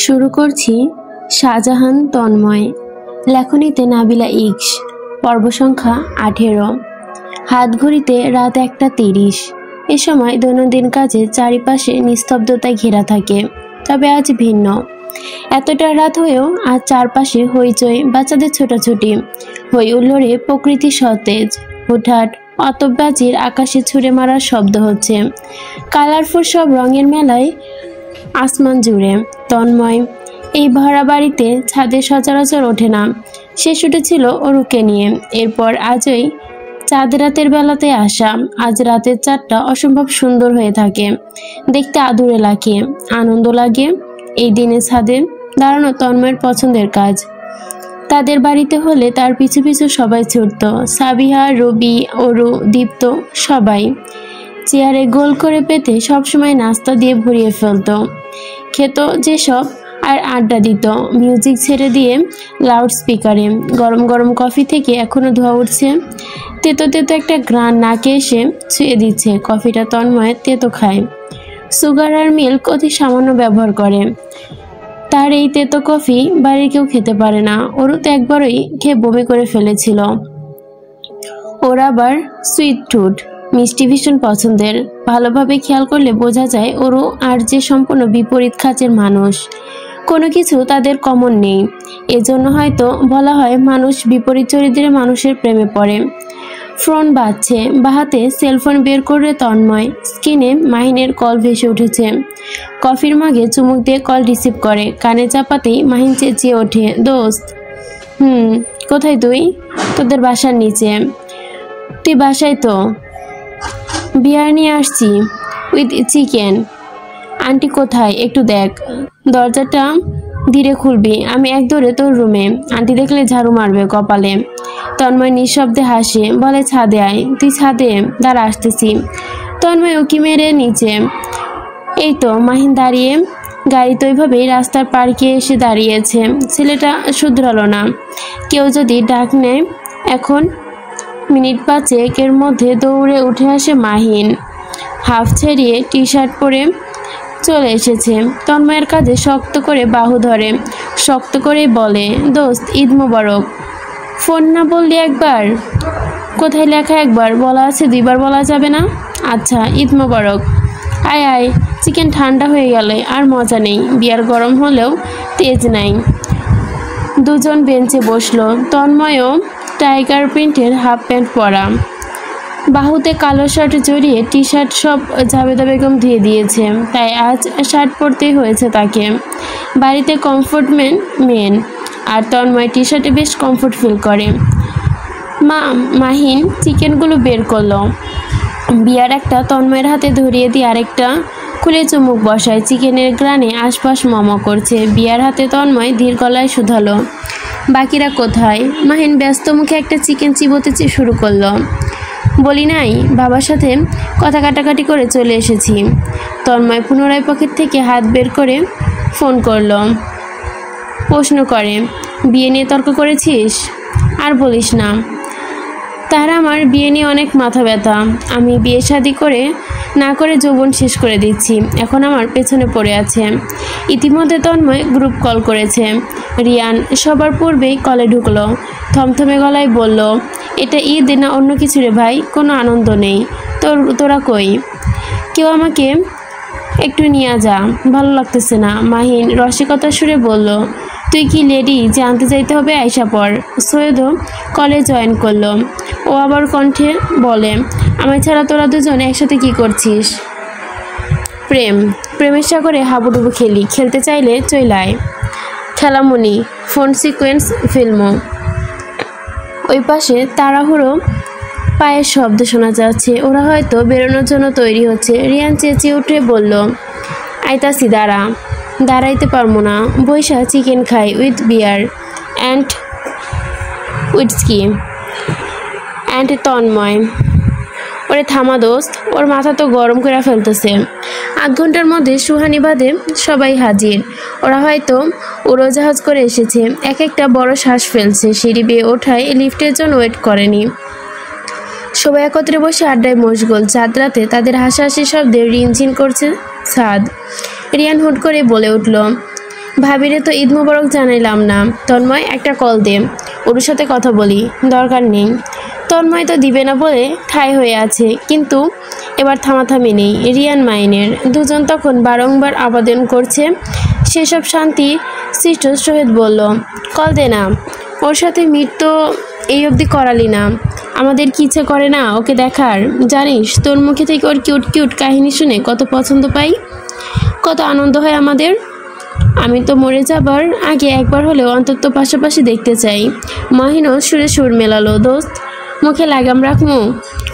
শুরু করছি শাহজাহান তন্ময়, লেখনীতে নাবিলা ইকস, পর্ব সংখ্যা 18। হাত ঘড়িতে রাত 1:30। এ সময় দৈনন্দিন কাজে চারিপাশে নিস্তব্ধতায় ঘেরা থাকে, তবে আজ ভিন্ন। এতটা রাত হয়েও আজ চারপাশে হইচই, বাচ্চাদের ছোটাছুটি, হই উল্লোড়ে প্রকৃতি সতেজ। হুটহাট অতব্যাজির আকাশে ছুঁড়ে মারার শব্দ হচ্ছে, কালারফুল সব রঙের মেলায় আসমান জুড়ে। তন্ময় এই ভরা বাড়িতে ছাদে সচরাচর ওঠে না। শেষ উঠেছিল অরুকে নিয়ে, এরপর আজই চাঁদ রাতের বেলাতে আসা। আজ রাতের চাঁদটা অসম্ভব সুন্দর হয়ে থাকে, দেখতে আদুরে লাগে, আনন্দ লাগে। এই দিনে ছাদে দাঁড়ানো তন্ময়ের পছন্দের কাজ। তাদের বাড়িতে হলে তার পিছু পিছু সবাই ছুটত, সাবিহা, রবি, অরু, দীপ্ত, সবাই চেয়ারে গোল করে পেতে সবসময় নাস্তা দিয়ে ভরিয়ে ফেলত, খেত যেসব আর আড্ডা দিত মিউজিক ছেড়ে দিয়ে লাউড স্পিকারে। গরম গরম কফি থেকে এখনো ধোয়া উঠছে, তেতো তেতো একটা ঘ্রাণ নাকে এসে ছুঁয়ে দিচ্ছে। কফিটা তন্ময় তেতো খায়, সুগার আর মিল্ক অতি সামান্য ব্যবহার করে। তার এই তেতো কফি বাড়ির কেউ খেতে পারে না। ওরও তো একবারই খেয়ে বমি করে ফেলেছিল। ওর আবার সুইট টুথ, মিষ্টি ভীষণ পছন্দের। ভালোভাবে খেয়াল করলে বোঝা যায় ওরও আর যে সম্পূর্ণ বিপরীত খাঁচের মানুষ। কোনো কিছু তাদের কমন নেই, এজন্য হয়তো বলা হয় মানুষ বিপরীত চরিত্রের মানুষের প্রেমে পড়ে। ফোন বাজছে, বাহাতে সেলফোন বের করে তন্ময়। স্ক্রিনে মাহিনের কল ভেসে উঠেছে। কফির মাগে চুমুক দিয়ে কল রিসিভ করে, কানে চাপাতেই মাহিন চেঁচিয়ে ওঠে, দোস্ত। কোথায় তুই? তোদের বাসার নিচে। তুই বাসায় তো? বিয়ার নিয়ে আসছি উইথ চিকেন। আন্টি কোথায় একটু দেখ। দরজাটা ধীরে খুলবি, আমি এক দৌড়ে তোর রুমে। আন্টি দেখলে ঝাড়ু মারবে কপালে। তন্ময় নিঃশব্দে হাসে, বলে ছাদে আয়। তুই ছাদে দাঁড়া, আসতেছি। তন্ময় উকি মেরে নিচে। এই তো মাহিন দাঁড়িয়ে, গাড়ি তো ওইভাবেই রাস্তার পার্কে এসে দাঁড়িয়েছে। ছেলেটা শুধরালো না। কেউ যদি ডাক নেয় এখন মিনিট 5 মধ্যে দৌড়ে উঠে আসে মাহিন, হাফ ছেড়িয়ে টি শার্ট পরে চলে এসেছে। তন্ময়ের কাঁধে শক্ত করে বাহু ধরে, শক্ত করেই বলে, দোস্ত ঈদ মোবারক। ফোন না বললি একবার? কোথায় লেখা একবার বলা আছে, 2বার বলা যাবে না? আচ্ছা, ঈদ মোবারক। আয় আয়, চিকেন ঠান্ডা হয়ে গেলে আর মজা নেই, বিয়ার গরম হলেও তেজ নাই। দুজন বেঞ্চে বসলো। তন্ময়ও টাইগার প্রিন্টের হাফ প্যান্ট পরা, বাহুতে কালো শার্ট জড়িয়ে। টি শার্ট সব জাবেদা বেগম ধুয়ে দিয়েছে, তাই আজ শার্ট পরতেই হয়েছে তাকে। বাড়িতে কমফোর্ট মেন, আর তন্ময় টি শার্টে বেশ কমফোর্ট ফিল করে। মাহিন চিকেনগুলো বের করলো, বিয়ার একটা তন্ময়ের হাতে ধরিয়ে দিয়ে আরেকটা খুলে চুমুক বসায়। চিকেনের গ্রানে আশপাশ মমো করছে। বিয়ার হাতে তন্ময় ধীর গলায় শুধালো, বাকিরা কোথায়? মাহিন ব্যস্ত মুখে একটা চিকেন চিবোতে শুরু করলো। বলি নাই বাবার সাথে কথা কাটাকাটি করে চলে এসেছি। তন্ময় পুনরায় পকেট থেকে হাত বের করে ফোন করলো, প্রশ্ন করে, বিয়ে নিয়ে তর্ক করেছিস? আর বলিস না, তার আমার বিয়ে নিয়ে অনেক মাথা ব্যথা। আমি বিয়ে শাদি করে না করে যৌবন শেষ করে দিচ্ছি, এখন আমার পেছনে পড়ে আছে। ইতিমধ্যে তন্ময় গ্রুপ কল করেছে। রিয়ান সবার পূর্বেই কলে ঢুকলো, থমথমে গলায় বলল, এটা ঈদ না অন্য কিছু রে ভাই, কোনো আনন্দ নেই। তোরা কই? কেউ আমাকে একটু নিয়ে যা, ভালো লাগতেছে না। মাহিন রসিকতার সুরে বলল, তুই কি লেডি যে আনতে যাইতে হবে? আয়সা পর। সৈয়দও কলে জয়েন করলো। ও আবার কণ্ঠে বলে, আমায় ছাড়া তোরা দুজন একসাথে কি করছিস? প্রেমের সাগরে হাবুডুবু খেলি, খেলতে চাইলে চইলায়। খেলামুনি ফোন সিকোয়েন্স ফিল্মও। ওই পাশে তাড়াহুড়ো পায়ের শব্দ শোনা যাচ্ছে, ওরা হয়তো বেরোনোর জন্য তৈরি হচ্ছে। রিয়ান চেঁচিয়ে উঠে বলল, আইতাছি, দাঁড়াইতে পারবো না, বৈশা চিকেন খাই with beer and whisky and Tanmoy. ওরে থামা দোস্ত, ওর মাথা তো গরম করে ফেলতেছে। 8 ঘন্টার মধ্যে সুহানি বাদে সবাই হাজির। ওরা হয়তো উড়োজাহাজ করে এসেছে, এক একটা বড় শ্বাস ফেলছে। সিঁড়ি বেয়ে ওঠায় লিফটের জন্য ওয়েট করেনি। সবাই একত্রে বসে আড্ডায় মশগুল। চাঁদ রাতে তাদের হাসাহাসি শব্দে রিনঝিন করছে ছাদ। রিয়ান হুট করে বলে উঠল, ভাবিরে তো ঈদ মোবারক জানাইলাম না। তন্ময়, একটা কল দে, ওর সাথে কথা বলি। দরকার নেই। তন্ময় তো দিবে না বলে ঠাই হয়ে আছে, কিন্তু এবার থামাথামি নেই। রিয়ান মাইনের দুজন তখন বারংবার আবেদন করছে। সেসব শান্তি সৃষ্ট সহিত বলল, কল দে না, ওর সাথে মিট তো এই অবধি করালি না। আমাদের কি ইচ্ছে করে না ওকে দেখার? জানিস তোর মুখে থেকে ওর কিউট কিউট কাহিনী শুনে কত পছন্দ পাই, কত আনন্দ হয় আমাদের। আমি তো মরে যাবার আগে একবার হলেও অন্তত পাশাপাশি দেখতে চাই। মাহিনও সুরে সুর মেলালো, দোস্ত মুখে লাগাম রাখমু,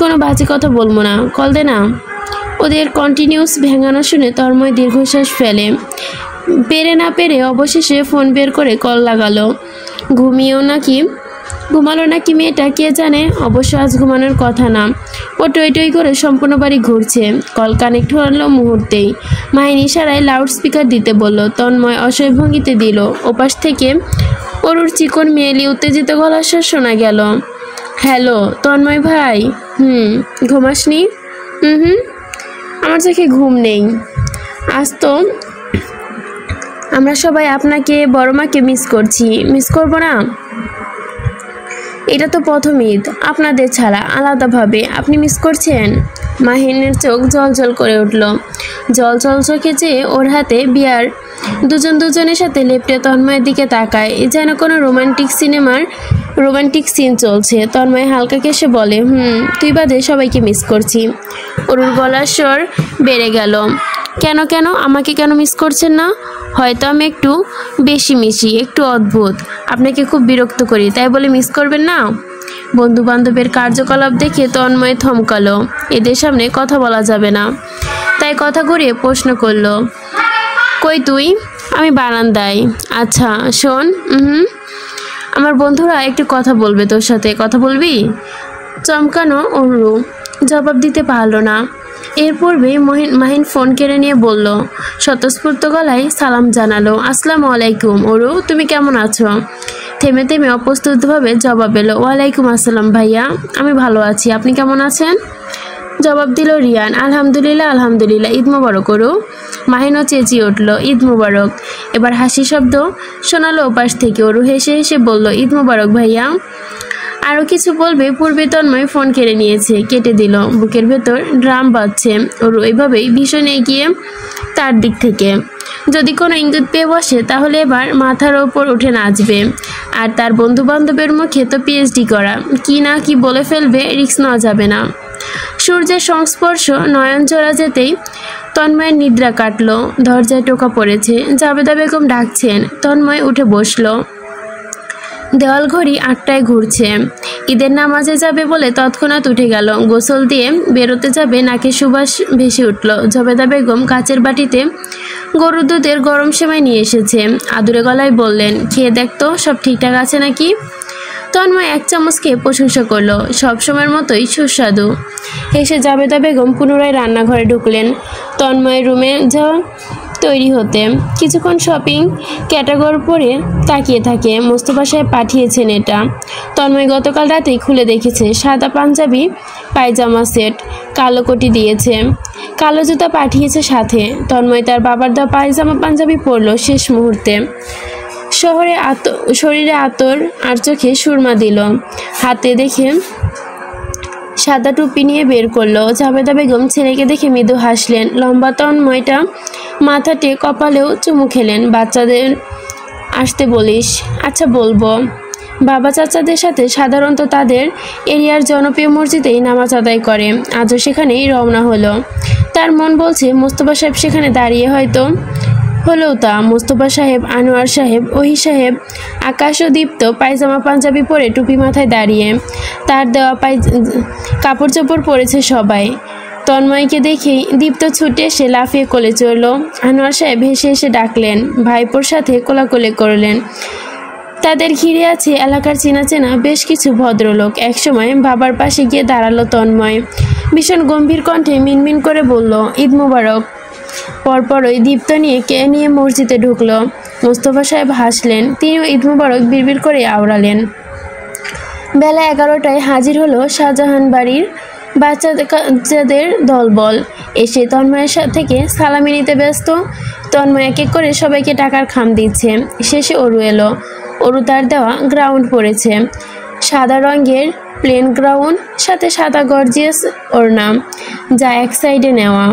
কোনো বাজে কথা বলবো না, কল দে না। ওদের কন্টিনিউস ভেঙানো শুনে তন্ময় দীর্ঘশ্বাস ফেলে। পেরে না পেরে অবশেষে ফোন বের করে কল লাগালো। ঘুমালো নাকি মেয়েটা কে জানে, অবশ্য আজ ঘুমানোর কথা না। ও টই টই করে সম্পূর্ণ বাড়ি ঘুরছে। কল কানেক্ট হলো মুহূর্তেই। মাহিন ইশারায় লাউড স্পিকার দিতে বলল। তন্ময় অসহায় ভঙ্গিতে দিল। ওপাশ থেকে অরুর চিকন মেয়েলি উত্তেজিত গলার স্বর শোনা গেল। হ্যালো তন্ময় ভাই। ঘুমাসনি? আমার চোখে ঘুম নেই। আজ তো আমরা সবাই আপনাকে বড় মাকে মিস করছি। মিস করবো না? এটা তো প্রথম ঈদ আপনাদের ছাড়া, আলাদাভাবে আপনি মিস করছেন? মাহিনের চোখ জল জল করে উঠল। জল জল চোখে চেয়ে ওর হাতে বিয়ার। দুজনের সাথে লেপটে তন্ময়ের দিকে তাকায়, যেন কোনো রোমান্টিক সিন চলছে। তন্ময় হালকা কেসে বলে, তুই বাদে সবাইকে মিস করছি। ওর গলার স্বর বেড়ে গেল। কেন আমাকে কেন মিস করছেন না? হয়তো আমি একটু বেশি মিশি, একটু অদ্ভুত, আপনাকে খুব বিরক্ত করি, তাই বলে মিস করবেন না? বন্ধু বান্ধবের কার্যকলাপ দেখে তন্ময় থমকালো। এদের সামনে কথা বলা যাবে না, তাই কথা ঘুরিয়ে প্রশ্ন করল, কই তুই? আমি বারান্দায়। আচ্ছা শোন, আমার বন্ধুরা একটু কথা বলবে তোর সাথে, কথা বলবি? চমকানো অরু জবাব দিতে পারল না। এর পূর্বে মাহিন ফোন কেড়ে নিয়ে বলল, স্বতঃস্ফূর্ত গলায় সালাম জানালো, আসসালামু আলাইকুম অরু, তুমি কেমন আছো? থেমে থেমে অপ্রস্তুতভাবে জবাব এলো, ওয়ালাইকুম আসসালাম ভাইয়া, আমি ভালো আছি, আপনি কেমন আছেন? জবাব দিল রিয়ান, আলহামদুলিল্লাহ, ঈদ মোবারক অরু। মাহিনও চেঁচিয়ে উঠল, ঈদ মোবারক। এবার হাসি শব্দ শোনালো ওপাশ থেকে। অরু হেসে হেসে বলল, ঈদ মোবারক ভাইয়া। আরও কিছু বলবে পূর্বে তন্ময় ফোন কেটে দিল। বুকের ভেতর ড্রাম বাজছে। ওর ওইভাবেই ভীষণ এগিয়ে তার দিক থেকে। যদি কোনো ইঙ্গিত পেয়ে বসে তাহলে এবার মাথার ওপর উঠে নাচবে। আর তার বন্ধু বান্ধবের মুখে তো পিএইচডি করা, কি বলে ফেলবে, রিস্ক নেওয়া যাবে না। সূর্যের সংস্পর্শ নয়ন জোড়া যেতেই তন্ময়ের নিদ্রা কাটল। দরজায় টোকা পড়েছে। জাবেদা বেগম ডাকছেন। তন্ময় উঠে বসল। দেওয়াল ঘড়ি 8টায় ঘুরছে। ঈদের নামাজে যাবে বলে তৎক্ষণাৎ উঠে গেল। গোসল দিয়ে বেরোতে যাবে, নাকে সুবাস ভেসে উঠল। জবেদা বেগম কাচের বাটিতে গরুর দুধের গরম সেমাই নিয়ে এসেছে। আদুরে গলায় বললেন, খেয়ে দেখতো সব ঠিকঠাক আছে নাকি? তন্ময় এক চামচ খেয়ে প্রশংসা করলো, সবসময়ের মতোই সুস্বাদু। এসে জাবেদা বেগম পুনরায় রান্নাঘরে ঢুকলেন। তন্ময়ের রুমে যাওয়া তৈরি হতে কিছুক্ষণ শপিং ক্যাটাগরি পরে তাকিয়ে থাকে। মোস্তফা সাহেব পাঠিয়েছেন এটা। তন্ময় গতকাল রাতেই খুলে দেখেছে। সাদা পাঞ্জাবি পায়জামা সেট, কালো কোটি দিয়েছে, কালো জুতা পাঠিয়েছে সাথে। তন্ময় তার বাবার দেওয়া পায়জামা পাঞ্জাবি পরল শেষ মুহূর্তে। শরীরে আতর আর চোখে সুরমা দিল। হাতে দেখে সাদা টুপি নিয়ে বের করলো। জাবেদা বেগম ছেলেকে দেখে মৃদু হাসলেন। লম্বা তন্ময়টা মাথাতে কপালেও চুমু খেলেন। বাচ্চাদের আসতে বলিস? আচ্ছা বলবো। বাবা চাচাদের সাথে সাধারণত তাদের এরিয়ার জনপ্রিয় মসজিদেই নামাজ আদায় করে। আজও সেখানেই রওনা হলো। তার মন বলছে মোস্তফা সাহেব সেখানে দাঁড়িয়ে হয়তো হলেও তা। মোস্তফা সাহেব, আনোয়ার সাহেব, ওহি সাহেব, আকাশ ও দীপ্ত পায়জামা পাঞ্জাবি পরে টুপি মাথায় দাঁড়িয়ে। তার দেওয়া কাপড় চোপড় পরেছে সবাই। তন্ময়কে দেখেই দীপ্ত ছুটে এসে লাফিয়ে কোলে চড়ল। আনোয়ার সাহেব হেসে হেসে ডাকলেন। ভাইপোর সাথে কোলাকুলি করলেন। তাদের ঘিরে আছে এলাকার চেনা বেশ কিছু ভদ্রলোক। একসময় বাবার পাশে গিয়ে দাঁড়ালো তন্ময়। ভীষণ গম্ভীর কণ্ঠে মিনমিন করে বলল, ঈদ মোবারক। পরপরই দীপ্ত নিয়ে মসজিদে ঢুকলো। মোস্তফা সাহেব হাসলেন। তিনিও ঈদ মোবারক বিড়বিড় করে আওড়ালেন। বেলা 11টায় হাজির হলো শাহজাহান বাড়ির বাচ্চাদের দলবল। এসে তন্ময়ের থেকে সালামি নিতে ব্যস্ত। তন্ময় এক এক করে সবাইকে টাকার খাম দিচ্ছে। শেষে অরু এলো। অরু তার দেওয়া গ্রাউন্ড পরেছে, সাদা রঙের প্লেন গ্রাউন্ড, সাথে সাদা গর্জিয়াস ওড়না, যা এক সাইডে নেওয়া।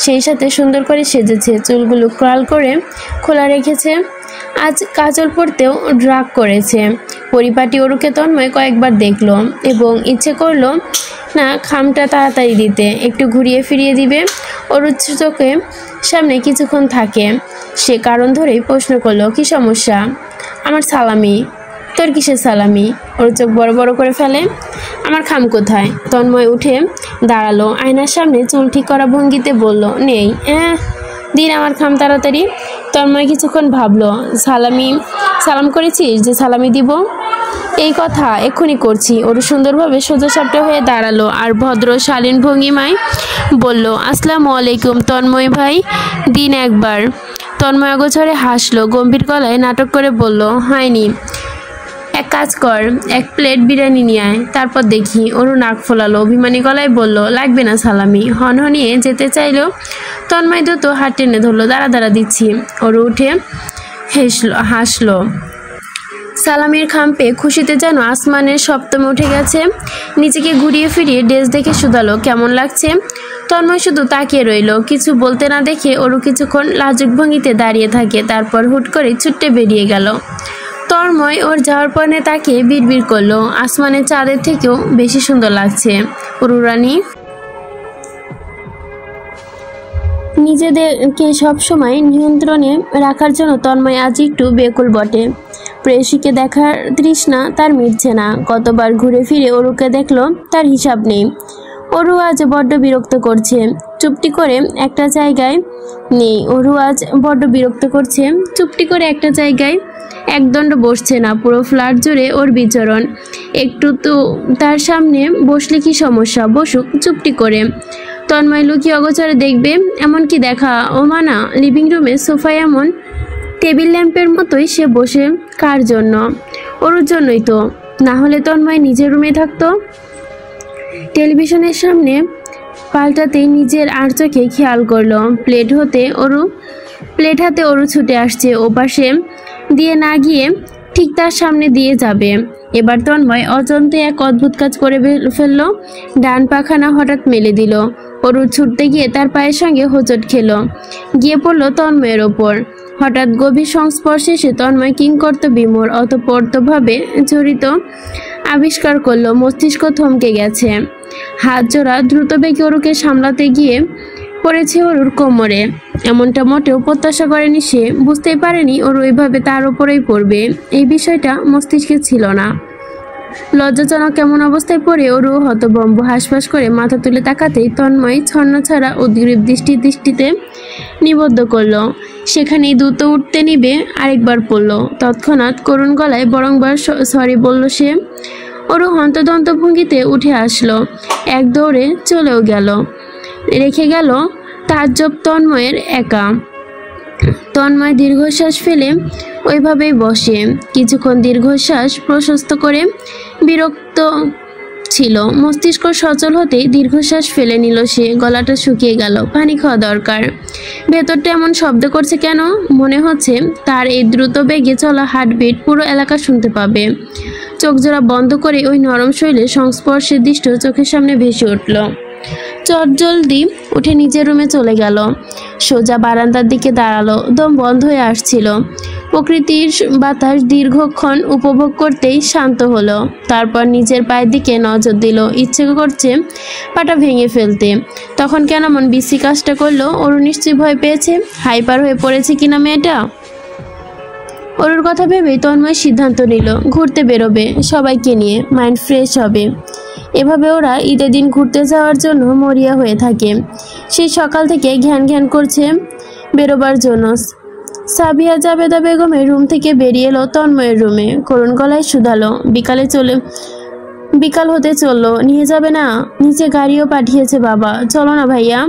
সেই সাথে সুন্দর করে সেজেছে, চুলগুলো কার্ল করে খোলা রেখেছে। আজ কাজল পরতেও ড্রাগ করেছে। পরিপাটি অরুকে তন্ময় কয়েকবার দেখলো এবং ইচ্ছে করলো না খামটা তাড়াতাড়ি দিতে, একটু ঘুরিয়ে ফিরিয়ে দিবে। অরুর চোখে সামনে কিছুক্ষণ থাকে। সে কারণ ধরেই প্রশ্ন করলো, কি সমস্যা? আমার সালামি। তোর কিসের সালামি? ওর চোখ বড় বড় করে ফেলে। আমার খাম কোথায়? তন্ময় উঠে দাঁড়ালো, আয়নার সামনে চুল ঠিক করা ভঙ্গিতে বলল, নেই। দিন আমার খাম তাড়াতাড়ি। তন্ময় কিছুক্ষণ ভাবলো, সালাম করেছিস যে সালামি দিব? এই কথা এক্ষুনি করছি। ওরু সুন্দরভাবে সোজাসাপটা হয়ে দাঁড়ালো আর ভদ্র শালীন ভঙ্গিমায় বলল, আসসালামু আলাইকুম তন্ময় ভাই, দিন একবার। তন্ময় অগোছরে হাসলো, গম্ভীর গলায় নাটক করে বলল, হয়নি। এক কাজ কর, এক প্লেট বিরিয়ানি নিয়ে আয়, তারপর দেখি। অরু নাক ফোলালো, অভিমানী গলায় বলল, লাগবে না সালামি। হনহনিয়ে যেতে চাইলো। তন্ময় দ্রুত হাত টেনে ধরলো, দাঁড়া দিচ্ছি। অরু উঠে হাসলো। সালামির খাম পেয়ে খুশিতে যেন আসমানের সপ্তমে উঠে গেছে। নিজেকে ঘুরিয়ে ফিরিয়ে ড্রেস দেখে শুধালো, কেমন লাগছে? তন্ময় শুধু তাকিয়ে রইল, কিছু বলতে না দেখে অরু কিছুক্ষণ লাজুক ভঙ্গিতে দাঁড়িয়ে থাকে, তারপর হুট করে ছুটে বেরিয়ে গেল। তন্ময় ওর যাওয়ার পরে তাকিয়ে বিড়বিড় করলো, আসমানের চাঁদের থেকেও বেশি সুন্দর লাগছে অরু রানী। নিজেদেরকে সবসময় নিয়ন্ত্রণে রাখার জন্য তন্ময় আজ একটু বেকুল বটে। প্রেয়সীকে দেখার তৃষ্ণা তার মিটছে না। কতবার ঘুরে ফিরে অরুকে দেখলো, তার হিসাব নেই। অরু আজ বড্ড বিরক্ত করছে। চুপটি করে একটা জায়গায় নেই। অরু আজ বড্ড বিরক্ত করছে। চুপটি করে একটা জায়গায় একদণ্ড বসছে না। পুরো ফ্ল্যাট জুড়ে ওর বিচরণ। একটু তো তার সামনে বসলে কি সমস্যা? বসুক চুপটি করে। তন্ময় লুকিয়ে অগোচরে দেখবে এমনকি দেখা ও মানা। লিভিং রুমে সোফায় এমন টেবিল ল্যাম্পের মতোই সে বসে কার জন্য? ওর জন্যই তো, না হলে তন্ময় নিজের রুমে থাকতো। টেলিভিশনের সামনে পাল্টাতেই নিজের আর চোখে খেয়াল করলো, প্লেট হাতে অরু ছুটে আসছে। ওপাশে দিয়ে না গিয়ে ঠিক তার সামনে দিয়ে যাবে। এবার তন্ময় অজান্তে এক অদ্ভুত কাজ করে ফেললো। ডান পাখানা হঠাৎ মেলে দিল। অরু ছুটতে গিয়ে তার পায়ের সঙ্গে হোঁচট খেলো, গিয়ে পড়লো তন্ময়ের ওপর। হঠাৎ গভীর সংস্পর্শে এসে তন্ময় কিংকর্ত বিমূঢ় অতপ্রতভাবে জড়িত আবিষ্কার করলো। মস্তিষ্ক থমকে গেছে। হাত জোড়া দ্রুত বেগে অরুকে সামলাতে গিয়ে পড়েছে অরুর কোমরে। এমনটা মোটেও প্রত্যাশা করেনি সে। বুঝতেই পারেনি অরু এইভাবে তার ওপরেই পড়বে। এই বিষয়টা মস্তিষ্কে ছিল না। লজ্জাজনক কেমন অবস্থায় পড়ে অরু হতভম্ব। হাঁসফাঁস করে মাথা তুলে তাকাতেই তন্ময় ছন্ন ছাড়া উদ্গ্রীব দৃষ্টিতে নিবদ্ধ করলো। সেখানেই দ্রুত উঠতে নিবে আরেকবার পড়ল। তৎক্ষণাৎ করুণ গলায় বরংবার সরি বলল সে। অরু হন্তদন্ত ভঙ্গিতে উঠে আসলো, এক দৌড়ে চলেও গেল। রেখে গেল তাজ্জব তন্ময়ের একা। তন্ময় দীর্ঘশ্বাস ফেলে ওইভাবেই বসে। কিছুক্ষণ দীর্ঘশ্বাস প্রশস্ত করে বিরক্ত ছিল। মস্তিষ্ক সচল হতেই দীর্ঘশ্বাস ফেলে নিল সে। গলাটা শুকিয়ে গেল, পানি খাওয়া দরকার। ভেতরটা এমন শব্দ করছে কেন? মনে হচ্ছে তার এই দ্রুত বেগে চলা হার্টবিট পুরো এলাকা শুনতে পাবে। চোখ জোড়া বন্ধ করে ওই নরম শৈলের সংস্পর্শের দৃশ্য চোখের সামনে ভেসে উঠল। চটজলদি উঠে নিজের রুমে চলে গেল। সোজা বারান্দার দিকে দাঁড়ালো। দম বন্ধ হয়ে আসছিল। প্রকৃতির বাতাস দীর্ঘক্ষণ উপভোগ করতেই শান্ত হলো। তারপর নিজের পায়ের দিকে নজর দিল। ইচ্ছে করছে পাটা ভেঙে ফেলতে। তখন কেন মন বিশ্রী কাজটা করলো? অরু নিশ্চয়ই ভয় পেয়েছে। হাইপার হয়ে পড়েছে কিনা মেয়েটা। অরুর কথা ভেবেই তন্ময় সিদ্ধান্ত নিল ঘুরতে বেরোবে সবাইকে নিয়ে, মাইন্ড ফ্রেশ হবে। এভাবে ওরা ঈদের দিন ঘুরতে যাওয়ার জন্য মরিয়া হয়ে থাকে। সেই সকাল থেকে ঘ্যান করছে বেরোবার জন্য। সাবিয়া জাবেদা বেগমের রুম থেকে বেরিয়ে এলো তন্ময়ের রুমে। করুণ গলায় শুধালো, বিকাল হতে চললো, নিয়ে যাবে না? নিচে গাড়িও পাঠিয়েছে বাবা। চলো না ভাইয়া,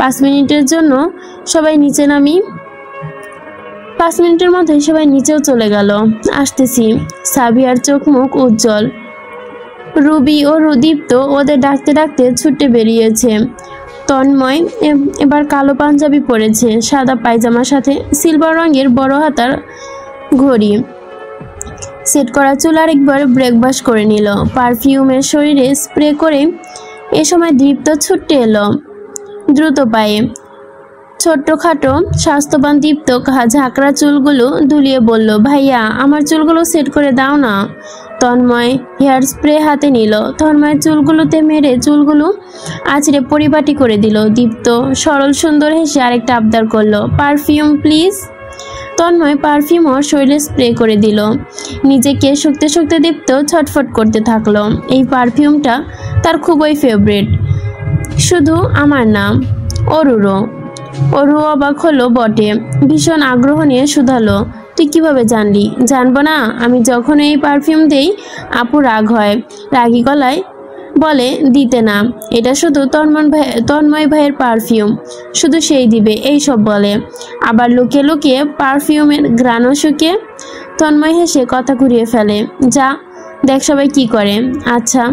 5 মিনিটের জন্য সবাই নিচে নামি। 5 মিনিটের মধ্যে সবাই নিচেও চলে গেল। আসতেছি। সাবিয়ার চোখ মুখ উজ্জ্বল। রুবি ও রুদীপ্ত ওদের ডাকতে ডাকতে ছুটে বেরিয়েছে। তন্ময় এবার কালো পাঞ্জাবি পরেছে, সাদা পায়জামার সাথে সিলভার রঙের বড় হাতার ঘড়ি, সেট করা চুল আরেকবার ব্রেকফাস্ট করে নিল, পারফিউমের শরীরে স্প্রে করে। এ সময় দীপ্ত ছুটে এলো দ্রুত পায়ে। ছোট্টখাটো স্বাস্থ্যবান দীপ্ত ঝাঁকড়া চুলগুলো দুলিয়ে বলল, ভাইয়া আমার চুলগুলো সেট করে দাও না। তন্ময় হেয়ার স্প্রে হাতে নিল, তন্ময়ের চুলগুলোতে মেরে চুলগুলো আছড়ে পরিপাটি করে দিল। দীপ্ত সরল সুন্দর হেসে আরেকটা আবদার করলো, পারফিউম প্লিজ। তন্ময় পারফিউমও শরীরে স্প্রে করে দিল। নিজেকে শুকতে শুকতে দীপ্ত ছটফট করতে থাকলো। এই পারফিউমটা তার খুবই ফেভারিট, শুধু আমার না, অরুরও। অরু অবাক হলো বটে, ভীষণ আগ্রহ নিয়ে শুধালো, তুই কিভাবে জানলি? জানবো না? আমি যখন এই পারফিউম দেই আপু রাগ হয়, রাগী গলায় বলে, দিতে না, এটা শুধু তন্ময় ভাইয়ের পারফিউম, শুধু সেই দিবে, এই সব বলে। আবার লুকিয়ে লুকিয়ে পারফিউমের ঘ্রাণও শুকে। তন্ময় হেসে কথা ঘুরিয়ে ফেলে, যা দেখ সবাই কি করে। আচ্ছা।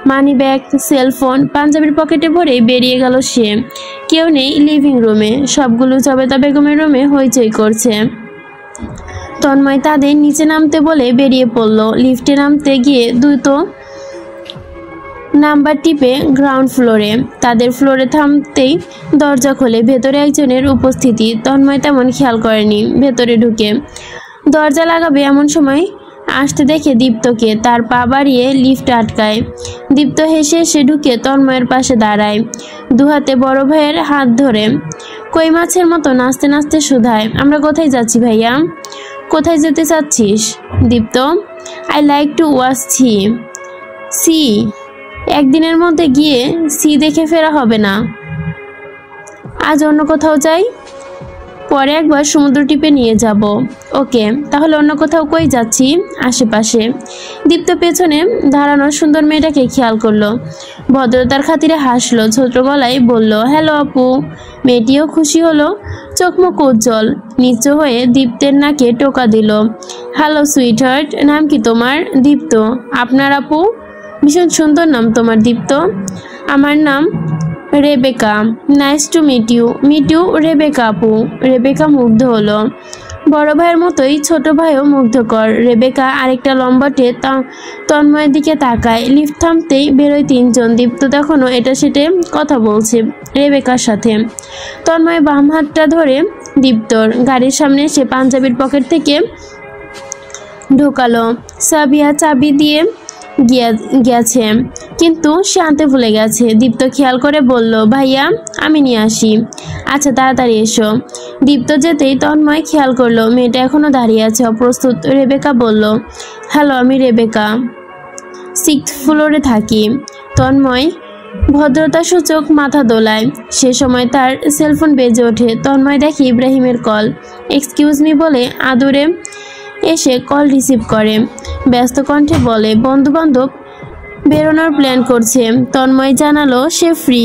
মানি ব্যাগ, সেলফোন পাঞ্জাবির পকেটে ভরে বেরিয়ে গেল সে। কেউ নেই লিভিং রুমে, সবগুলো জবেদা বেগমের রুমে হইচই করছে। তন্ময় তাদের নিচে নামতে বলে বেরিয়ে পড়ল। লিফটে নামতে গিয়ে দ্রুত নাম্বার টিপে গ্রাউন্ড ফ্লোরে। তাদের ফ্লোরে থামতেই দরজা খোলে, ভেতরে একজনের উপস্থিতি। তন্ময় তেমন খেয়াল করেনি। ভেতরে ঢুকে দরজা লাগাবে এমন সময় আসতে দেখে দীপ্তকে, তার পা বাড়িয়ে লিফট আটকায়। দীপ্ত হেসে হেসে ঢুকে তন্ময়ের পাশে দাঁড়ায়, দুহাতে বড় ভাইয়ের হাত ধরে কই মাছের মতো নাচতে নাচতে শুধায়, আমরা কোথায় যাচ্ছি ভাইয়া? কোথায় যেতে চাচ্ছিস? Dipto, I like to watch sea. একদিনের মধ্যে গিয়ে সি দেখে ফেরা হবে না, আজ অন্য কোথাও যাই, পরে একবার সমুদ্র টিপে নিয়ে যাব। ওকে, তাহলে অন্য কোথাও কই যাচ্ছি? আশেপাশে। দীপ্ত পেছনে দাঁড়ানো সুন্দর মেয়েটাকে খেয়াল করলো, ভদ্রতার খাতিরে হাসলো, ছোট গলায় বলল, হ্যালো আপু। মেয়েটিও খুশি হলো, চোখমুখ উজ্জ্বল, নিচু হয়ে দীপ্তের নাকে টোকা দিল। হ্যালো সুইট হার্ট, নাম কি তোমার? দীপ্ত। আপনার আপু? ভীষণ সুন্দর নাম তোমার দীপ্ত। আমার নাম Rebecca. Nice to meet you Rebecca আপু। রেবেকা মুগ্ধ হলো। বড় ভাইয়ের মতোই ছোট ভাইও মুগ্ধকর। রেবেকা আরেকটা লম্বাটে তন্ময়ের দিকে তাকায়। লিফট থামতেই বেরোয় তিনজন। দীপ্ত তখনও এটা সেটে কথা বলছে রেবেকার সাথে। তন্ময় বাম হাতটা ধরে দীপ্তর গাড়ির সামনে এসে পাঞ্জাবির পকেট থেকে ঢোকালো। সাবিয়া চাবি দিয়ে গেছে, কিন্তু সে আনতে ভুলে গেছে। দীপ্ত খেয়াল করে বলল, ভাইয়া আমি নিয়ে আসি। আচ্ছা তাড়াতাড়ি এসো। দীপ্ত যেতেই তন্ময় খেয়াল করলো মেয়েটা এখনো দাঁড়িয়ে আছে অপ্রস্তুত। রেবেকা বলল, হ্যালো আমি রেবেকা, 6th ফ্লোরে থাকি। তন্ময় ভদ্রতাসূচক মাথা দোলায়। সে সময় তার সেলফোন বেজে ওঠে। তন্ময় দেখে ইব্রাহিমের কল। এক্সকিউজ মি বলে আদুরে এসে কল রিসিভ করে। ব্যস্ত কণ্ঠে বলে, বন্ধুবান্ধব বেরোনোর প্ল্যান করছে। তন্ময় জানালো সে ফ্রি,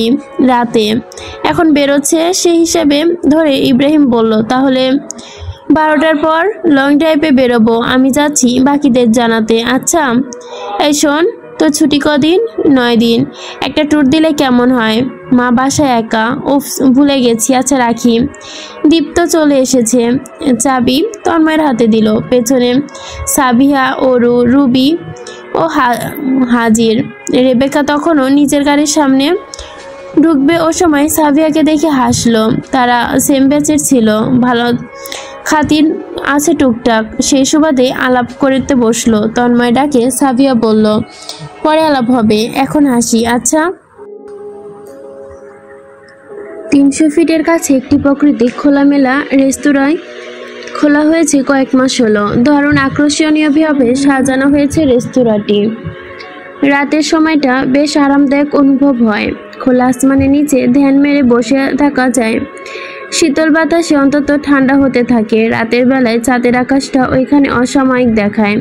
রাতে এখন বেরোচ্ছে সেই হিসাবে ধরে ইব্রাহিম বলল, তাহলে 12টার পর লং ড্রাইভে বেরোবো, আমি যাচ্ছি বাকিদের জানাতে। আচ্ছা এই শোন, তো ছুটি কদিন? 9 দিন। একটা ট্যুর দিলে কেমন হয়? মা বাসায় একা, উফ ভুলে গেছি। আচ্ছা রাখি। দীপ্ত চলে এসেছে, চাবি তন্ময়ের হাতে দিল। পেছনে সাবিহা, অরু, রুবি ও হাজির। রেবেকা তখনও নিজের গাড়ির সামনে ঢুকবে ও সময় সাবিয়াকে দেখে হাসলো। তারা সেম ব্যাচের ছিল, ভালো খাতির আছে টুকটাক, সেই সুবাদে আলাপ করতে বসলো। তন্ময় ডাকে সাবিয়া বলল, পরে আলাপ হবে, এখন হাসি। আচ্ছা। 300 ফিটের কাছে একটি প্রাকৃতিক খোলামেলা রেস্তোরাঁয় খোলা হয়েছে কয়েক মাস হলো। দারুণ আকর্ষণীয়ভাবে সাজানো হয়েছে রেস্তোরাঁটি। রাতের সময়টা বেশ আরামদায়ক অনুভব হয়। খোলা আসমানের নিচে ধ্যান মেরে বসে থাকা যায়। শীতল বাতাসে অন্তত ঠান্ডা হতে থাকে। রাতের বেলায় চাঁদের আকাশটা ওইখানে অসাময়িক দেখায়।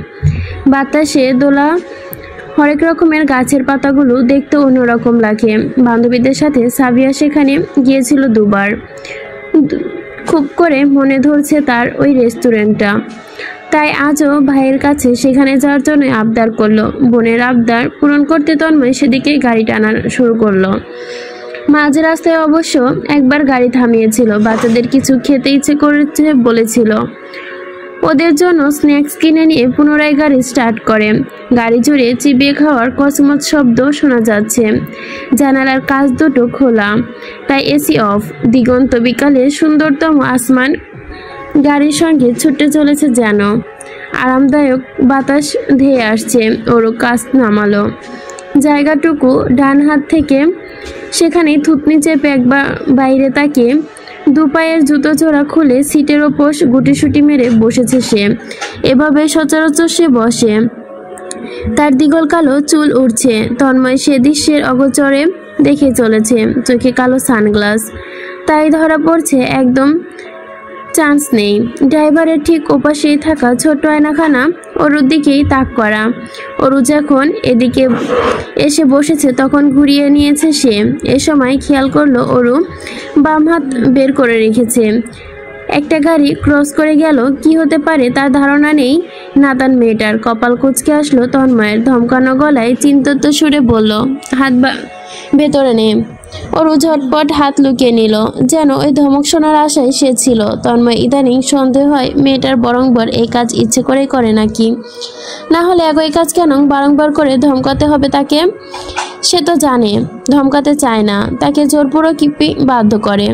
বাতাসে দোলা হরেক রকমের গাছের পাতাগুলো দেখতে অন্যরকম লাগে। বান্ধবীদের সাথে সাবিয়া সেখানে গিয়েছিল 2 বার। খুব করে মনে ধরছে তার ওই রেস্টুরেন্টটা, তাই আজও ভাইয়ের কাছে সেখানে যাওয়ার জন্য আবদার করলো। বোনের আবদার পূরণ করতে তন্ময় সেদিকে গাড়ি টানা শুরু করলো। মাঝ রাস্তায় অবশ্য একবার গাড়ি থামিয়েছিল, বাচ্চাদের কিছু খেতে ইচ্ছে করেছে বলেছিল। ওদের জন্য স্ন্যাক্স কিনে নিয়ে পুনরায় গাড়ি স্টার্ট করে। গাড়ি জুড়ে চিবিয়ে খাওয়ার কসমত শব্দ শোনা যাচ্ছে। জানালার কাচ দুটো খোলা, তাই এসি অফ। দিগন্ত বিকালে সুন্দরতম আসমান গাড়ির সঙ্গে ছুটে চলেছে যেন। আরামদায়ক বাতাস ধেয়ে আসছে। ওরও কাজ নামালো জায়গাটুকু ডান হাত থেকে, সেখানেই থুতনি চেপে একবার বাইরে তাকিয়ে দুপায়ের জুতো জোড়া খুলে সিটের ওপর গুটিসুটি মেরে বসেছে সে। এভাবে সচরাচর সে বসে। তার দিগল কালো চুল উড়ছে। তন্ময় সে দৃশ্যের অগোচরে দেখে চলেছে। চোখে কালো সানগ্লাস, তাই ধরা পড়ছে একদম চান্স নেই। ড্রাইভারের ঠিক ওপাশেই থাকা ছোট্ট আয়নাখানা ওরুর দিকেই তাক করা। অরু যখন এদিকে এসে বসেছে তখন ঘুরিয়ে নিয়েছে সে। এ সময় খেয়াল করলো অরু বাম হাত বের করে রেখেছে। একটা গাড়ি ক্রস করে গেল, কি হতে পারে তার ধারণা নেই নাতান মেয়েটার। কপাল কুঁচকে আসলো তন্ময়ের। ধমকানো গলায় চিন্তিত সুরে বলল, হাত ভেতরে নে। অরু ঝটপট হাত লুকিয়ে নিল, যেন ওই ধমক শোনার আশায় সে ছিল। তন্ময় ইদানিং সন্দেহ হয় মেয়েটার বরংবার এই কাজ ইচ্ছে করেই করে নাকি। না হলে একই কাজ কেন বারংবার করে ধমকাতে হবে তাকে? সে তো জানে ধমকাতে চায় না, তাকে জোরপূর্বক বাধ্য করে।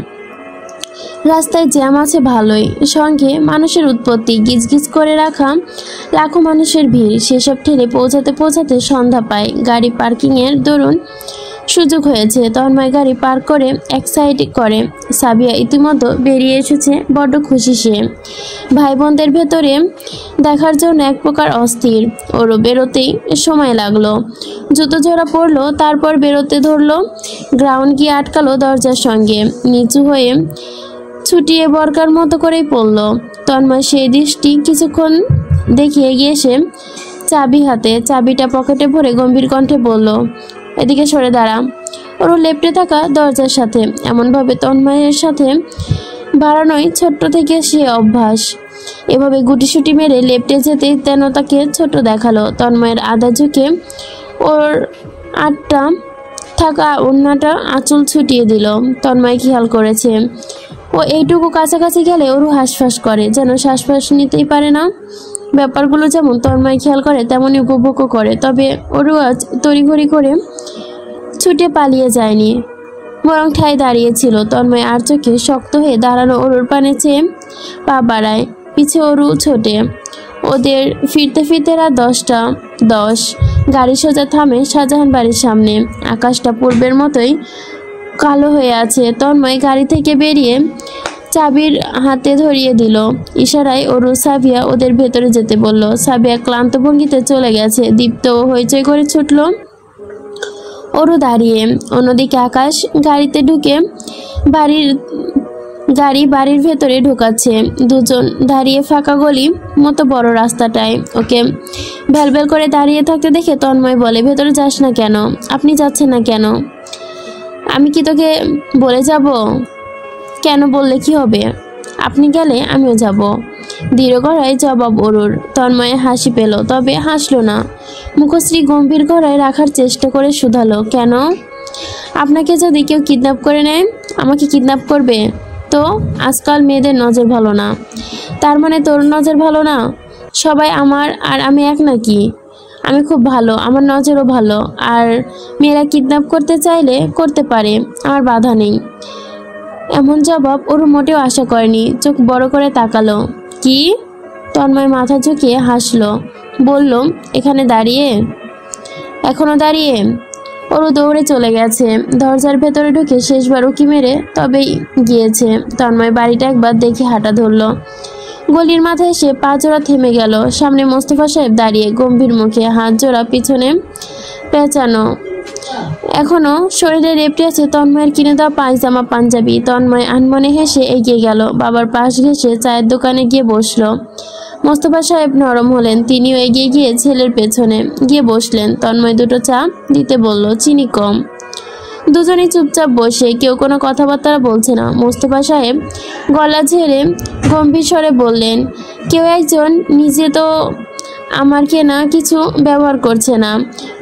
রাস্তায় জ্যাম আছে ভালোই, সঙ্গে মানুষের উৎপত্তি, গিজগিজ করে রাখা লাখো মানুষের ভিড়। সেসব ঠেলে পৌঁছাতে পৌঁছাতে সন্ধ্যা পায়। গাড়ি পার্কিংয়ের দরুন সুযোগ হয়েছে। তন্ময় গাড়ি পার্ক করে এক সাইড করে। সাবিয়া ইতিমধ্যে বেরিয়ে এসেছে। বড্ড খুশি সে। ভাই বোনদের ভেতরে দেখার জন্য এক প্রকার অস্থির। ওরও বেরোতেই সময় লাগলো। জুতো জোড়া পড়লো, তারপর বেরোতে ধরলো। গ্রাউন্ড গিয়ে আটকালো দরজার সঙ্গে। নিচু হয়ে ছুটিয়ে বরকার মতো করেই পড়ল। তন্ময় সেই দৃষ্টি কিছুক্ষণ দেখিয়ে গিয়ে সে চাবি হাতে, চাবিটা পকেটে ভরে গম্ভীর কণ্ঠে বলল, এদিকে সরে দাঁড়া। ওরও লেপ্টে থাকা দরজার সাথে এমনভাবে তন্ময়ের সাথে বাড়ানোই ছোট্ট থেকে সে অভ্যাস। এভাবে গুটিসুটি মেরে লেপ্টে যেতেই যেন তাকে ছোট দেখালো। তন্ময়ের আদা ঝুঁকে ওর আটটা থাকা ওড়নাটা আঁচল ছুটিয়ে দিল। তন্ময় খেয়াল করেছে ও এইটুকু কাছাকাছি গেলে ওরও হাঁসফাঁস করে, যেন শ্বাসফাঁস নিতেই পারে না। ব্যাপারগুলো যেমন তন্ময় খেয়াল করে তেমনই উপভোগও করে। তবে ওরও আজ তড়িঘড়ি করে ছুটে পালিয়ে যায়নি, বরং ঠায় দাঁড়িয়েছিল। তন্ময় আর চোখে শক্ত হয়ে দাঁড়ানো অরুর পানে চেয়ে পা বাড়ায়। পিছে অরু ছোটে। ওদের ফিরতে ফিরতে রাত 10:10। গাড়ি সোজা থামে শাহজাহান বাড়ির সামনে। আকাশটা পূর্বের মতোই কালো হয়ে আছে। তন্ময় গাড়ি থেকে বেরিয়ে চাবির হাতে ধরিয়ে দিল। ইশারায় অরু সাবিয়া ওদের ভেতরে যেতে বলল। সাবিয়া ক্লান্ত ভঙ্গিতে চলে গেছে। দীপ্ত হইচই করে ছুটল। অরু দাঁড়িয়ে। অন্যদিকে আকাশ গাড়িতে ঢুকে বাড়ির ভেতরে ঢোকাচ্ছে। দুজন দাঁড়িয়ে ফাঁকা গলি মতো বড় রাস্তাটায়। ওকে ভ্যালভ্যাল করে দাঁড়িয়ে থাকতে দেখে তন্ময় বলে, ভেতরে যাস না কেন? আপনি যাচ্ছেন না কেন? আমি কি তোকে বলে যাব? কেন বললে কি হবে? আপনি গেলে আমিও যাব। দৃঢ় গলায় জবাব অরুর। তন্ময়ে হাসি পেল, তবে হাসলো না। মুখশ্রী গম্ভীর গলায় রাখার চেষ্টা করে শুধালো, কেন? আপনাকে যদি কেউ কিডন্যাপ করে নেয়? আমাকে কিডন্যাপ করবে? তো আজকাল মেয়েদের নজর ভালো না। তার মানে তোর নজর ভালো না? সবাই আমার আর আমি এক নাকি? আমি খুব ভালো, আমার নজরও ভালো। আর মেয়েরা কিডন্যাপ করতে চাইলে করতে পারে, আমার বাধা নেই। এমন জবাব ওরু মোটেও আশা করেনি। চোখ বড় করে তাকালো। কি? তন্ময় মাথা ঝুঁকিয়ে হাসলো। বলল, এখানে দাঁড়িয়ে? এখনো দাঁড়িয়ে? ওরু দৌড়ে চলে গেছে। দরজার ভেতরে ঢুকে শেষবার উকি মেরে তবেই গিয়েছে। তন্ময় বাড়িটা একবার দেখে হাঁটা ধরল। গলির মাথায় এসে পা জোড়া থেমে গেল। সামনে মোস্তফা সাহেব দাঁড়িয়ে, গম্ভীর মুখে, হাত জোড়া পিছনে পেঁচানো। এখনো শরীরে রেপটে আছে তন্ময়ের কিনে দেওয়া পায়জামা পাঞ্জাবি। তন্ময় আনমনে হেসে এগিয়ে গেল। বাবার পাশ ঘেঁষে চায়ের দোকানে গিয়ে বসলো। মোস্তফা সাহেব নরম হলেন। তিনিও এগিয়ে গিয়ে ছেলের পেছনে গিয়ে বসলেন। তন্ময় দুটো চা দিতে বলল, চিনি কম। দুজনেই চুপচাপ বসে, কেউ কোনো কথাবার্তা বলছে না। মোস্তফা সাহেব গলা ঝেড়ে গম্ভীর স্বরে বললেন, কেউ একজন নিজে তো আমার কেনা কিছু ব্যবহার করছে না,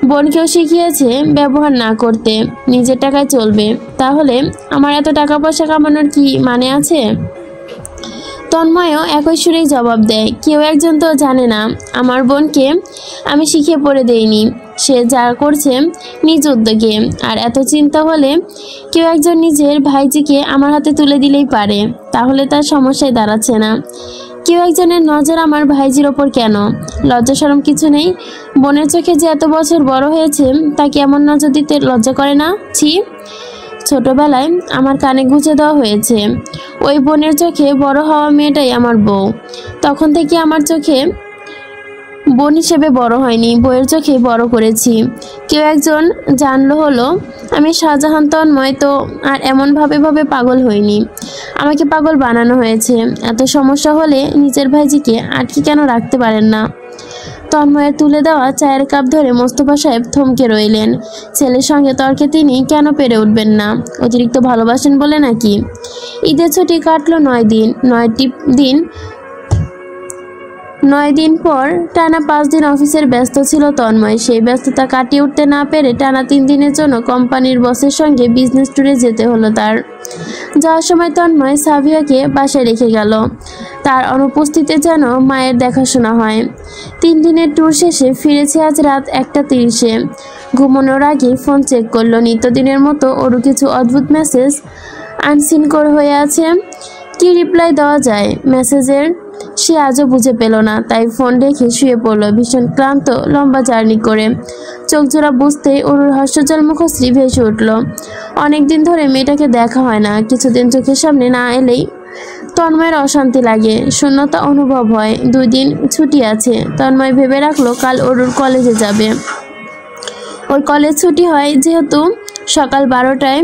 বোনকেও শিখিয়েছে ব্যবহার না করতে, নিজের টাকায় চলবে। তাহলে আমার এত টাকা পয়সা কামানোর কি মানে আছে? তন্ময়ও একই সুরেই জবাব দেয়, কেউ একজন তো জানে না আমার বোনকে আমি শিখিয়ে পড়ে দেইনি, সে যা করছে নিজ উদ্যোগে। আর এত চিন্তা হলে কেউ একজন নিজের ভাইজিকে আমার হাতে তুলে দিলেই পারে, তাহলে তার সমস্যায় দাঁড়াচ্ছে না। কেউ একজনের নজর আমার ভাইজির ওপর কেন? লজ্জা শরম কিছু নেই? বোনের চোখে যে এত বছর বড় হয়েছে তাকে এমন নজর দিতে লজ্জা করে না? ছি! ছোটবেলায় আমার কানে গুঁজে দেওয়া হয়েছে ওই বোনের চোখে বড় হওয়া মেয়েটাই আমার বউ। তখন থেকে আমার চোখে বোন হিসেবে বড় হয়নি, বউয়ের চোখে বড় করেছি। কেউ একজন জানলো হলো আমি শাহজাহান তন্ময়, তো আর এমন ভাবে পাগল হইনি, আমাকে পাগল বানানো হয়েছে। এত সমস্যা হলে নিজের ভাইজিকে আটকে কেন রাখতে পারেন না? তন্ময়ের তুলে দেওয়া চায়ের কাপ ধরে মোস্তফা সাহেব থমকে রইলেন। ছেলের সঙ্গে তর্কে তিনি কেন পেরে উঠবেন না? অতিরিক্ত ভালোবাসেন বলে নাকি? ঈদের ছুটি কাটলো 9 দিন। 9 দিন পর টানা 5 দিন অফিসের ব্যস্ত ছিল তন্ময়। সেই ব্যস্ততা কাটিয়ে উঠতে না পেরে টানা 3 দিনের জন্য কোম্পানির বসের সঙ্গে বিজনেস ট্যুরে যেতে হলো তার। যাওয়ার সময় তন্ময় সাভিয়াকে বাসায় রেখে গেল। তার অনুপস্থিতিতে যেন মায়ের দেখাশোনা হয়। 3 দিনের ট্যুর শেষে ফিরেছে আজ রাত 1টা 30-এ। ঘুমানোর আগে ফোন চেক করলো। নিত্যদিনের মতো ওরও কিছু অদ্ভুত মেসেজ আনসিন করে হয়ে আছে। কি রিপ্লাই দেওয়া যায় মেসেজের সে আজও বুঝে পেল না, তাই ফোন রেখে শুয়ে পড়ল। ভীষণ ক্লান্ত, লম্বা জার্নি করে চোখ জোড়া বুঝতেই ওর হাস্যজ্জ্বল মুখশ্রী ভেসে উঠল। অনেকদিন ধরে মেয়েটাকে দেখা হয় না, কিছুদিন চোখের সামনে না এলেই তন্ময়ের অশান্তি লাগে, শূন্যতা অনুভব হয়। 2 দিন ছুটি আছে। তন্ময় ভেবে রাখলো কাল ওরুর কলেজে যাবে। ওর কলেজ ছুটি হয় যেহেতু সকাল 12টায়।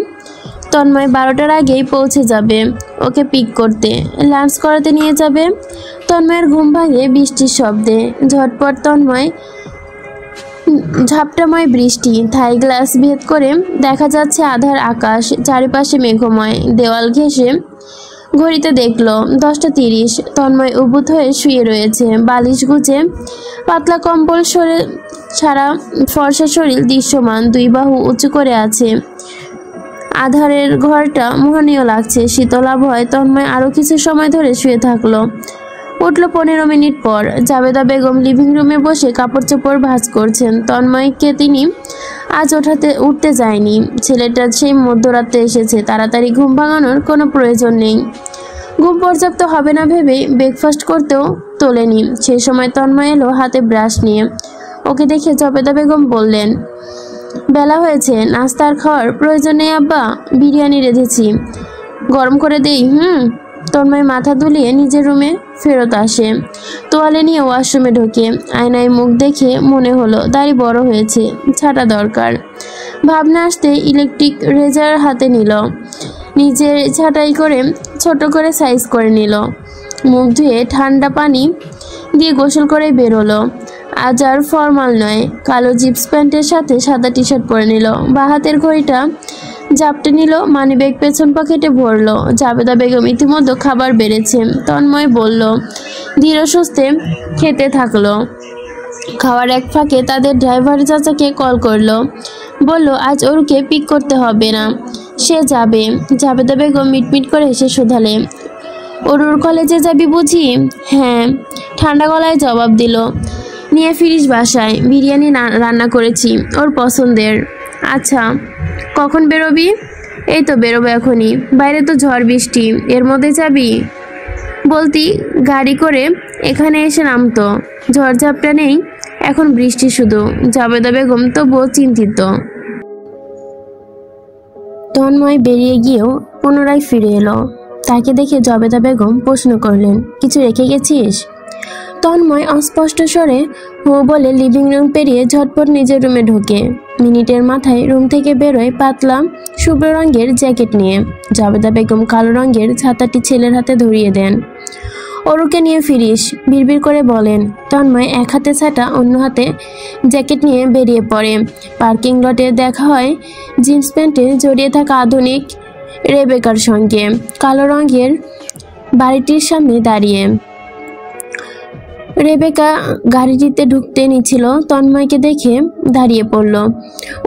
তন্ময় 12টার আগেই পৌঁছে যাবে ওকে পিক করতে, লাঞ্চ করাতে নিয়ে যাবে। তন্ময়ের ঘুম ভাঙে বৃষ্টির শব্দে। ঝটপট তন্ময় ঝাপটাময় বৃষ্টি, থাই গ্লাস ভেদ করে দেখা যাচ্ছে আধার আকাশ, চারিপাশে মেঘময়। দেওয়াল ঘেঁষে ঘড়িতে দেখলো 10টা 30। তন্ময় উবুত হয়ে শুয়ে রয়েছে, বালিশ গুজে পাতলা কম্বল সরে সারা ফর্সা শরীর দৃশ্যমান, 2 বাহু উঁচু করে আছে। আধারের ঘরটা মোহনীয় লাগছে, শীতল আবহাওয়ায়। তন্ময় আরও কিছু সময় ধরে শুয়ে থাকলো। উঠল 15 মিনিট পর। জাবেদা বেগম লিভিং রুমে বসে কাপড় চোপড় ভাঁজ করছেন। তন্ময়কে তিনি আজ উঠতে যায়নি। ছেলেটা সেই মধ্যরাতে এসেছে, তাড়াতাড়ি ঘুম ভাঙানোর কোনো প্রয়োজন নেই। ঘুম পর্যাপ্ত হবে না ভেবে ব্রেকফাস্ট করতেও তোলেনি। সেই সময় তন্ময় এলো হাতে ব্রাশ নিয়ে। ওকে দেখে জাবেদা বেগম বললেন, বেলা হয়েছে, নাস্তার খাওয়ার প্রয়োজন নেই আব্বা, বিরিয়ানি রেঁধেছি, গরম করে দেই? তন্ময় মাথা দুলিয়ে নিজের রুমে ফেরত আসে। তোয়ালে নিয়ে ওয়াশরুমে ঢোকে। আয়নায় মুখ দেখে মনে হলো দাড়ি বড় হয়েছে, ছাটা দরকার। ভাবনা আসতে ইলেকট্রিক রেজার হাতে নিল, নিজের ছাঁটাই করে ছোট করে সাইজ করে নিল। মুখ ধুয়ে ঠান্ডা পানি দিয়ে গোসল করে বেরোলো। আজ আর ফর্মাল নয়, কালো জিপস প্যান্টের সাথে সাদা টি-শার্ট পরে নিল। বাঁ হাতের ঘড়িটা জাপটে নিল, মানিব্যাগ পেছন পকেটে ভরলো। জাবেদা বেগম ইতিমধ্যে খাবার বেড়েছে। তন্ময় বলল, ধীরে সুস্থে খেতে থাকলো। খাওয়ার এক ফাঁকে তাদের ড্রাইভার চাচাকে কল করলো, বলল আজ ওরকে পিক করতে হবে না, সে যাবে। জাবেদা বেগম মিটমিট করে হেসে শোধালে, ওরুর কলেজে যাবি বুঝি? হ্যাঁ, ঠান্ডা গলায় জবাব দিল। নিয়ে ফিরিস বাসায়, বিরিয়ানি রান্না করেছি, ওর পছন্দের। আচ্ছা, কখন বেরোবি? এই তো বেরোবো এখনই, বাইরে তো ঝড় বৃষ্টি, এর মধ্যে যাবি? বলতি গাড়ি করে এখানে এসে নামতো, ঝড়ঝাপটা নেই, এখন বৃষ্টি শুধু। জাবেদা বেগম তবুও চিন্তিত। তন্ময় বেরিয়ে গিয়েও পুনরায় ফিরে এলো। তাকে দেখে জাবেদা বেগম প্রশ্ন করলেন, কিছু রেখে গেছিস? তন্ময় অস্পষ্ট স্বরে হো বলে লিভিং রুম পেরিয়ে ঝটপট নিজের রুমে ঢোকে। মিনিটের মাথায় রুম থেকে বেরোয় পাতলা শুভ্র রঙের জ্যাকেট নিয়ে। জাবেদা বেগম কালো রঙের ছাতাটি ছেলের হাতে ধরিয়ে দেন। ওরুকে নিয়ে ফিরিস, বিড়বিড় করে বলেন। তন্ময় এক হাতে ছাতা, অন্য হাতে জ্যাকেট নিয়ে বেরিয়ে পড়ে। পার্কিং লটে দেখা হয় জিন্স প্যান্টে জড়িয়ে থাকা আধুনিক রেবেকার সঙ্গে। কালো রঙের বাড়িটির সামনে দাঁড়িয়ে রেবেকা গাড়িটিতে ঢুকতে নিচ্ছিল, তন্ময়কে দেখে দাঁড়িয়ে পড়ল।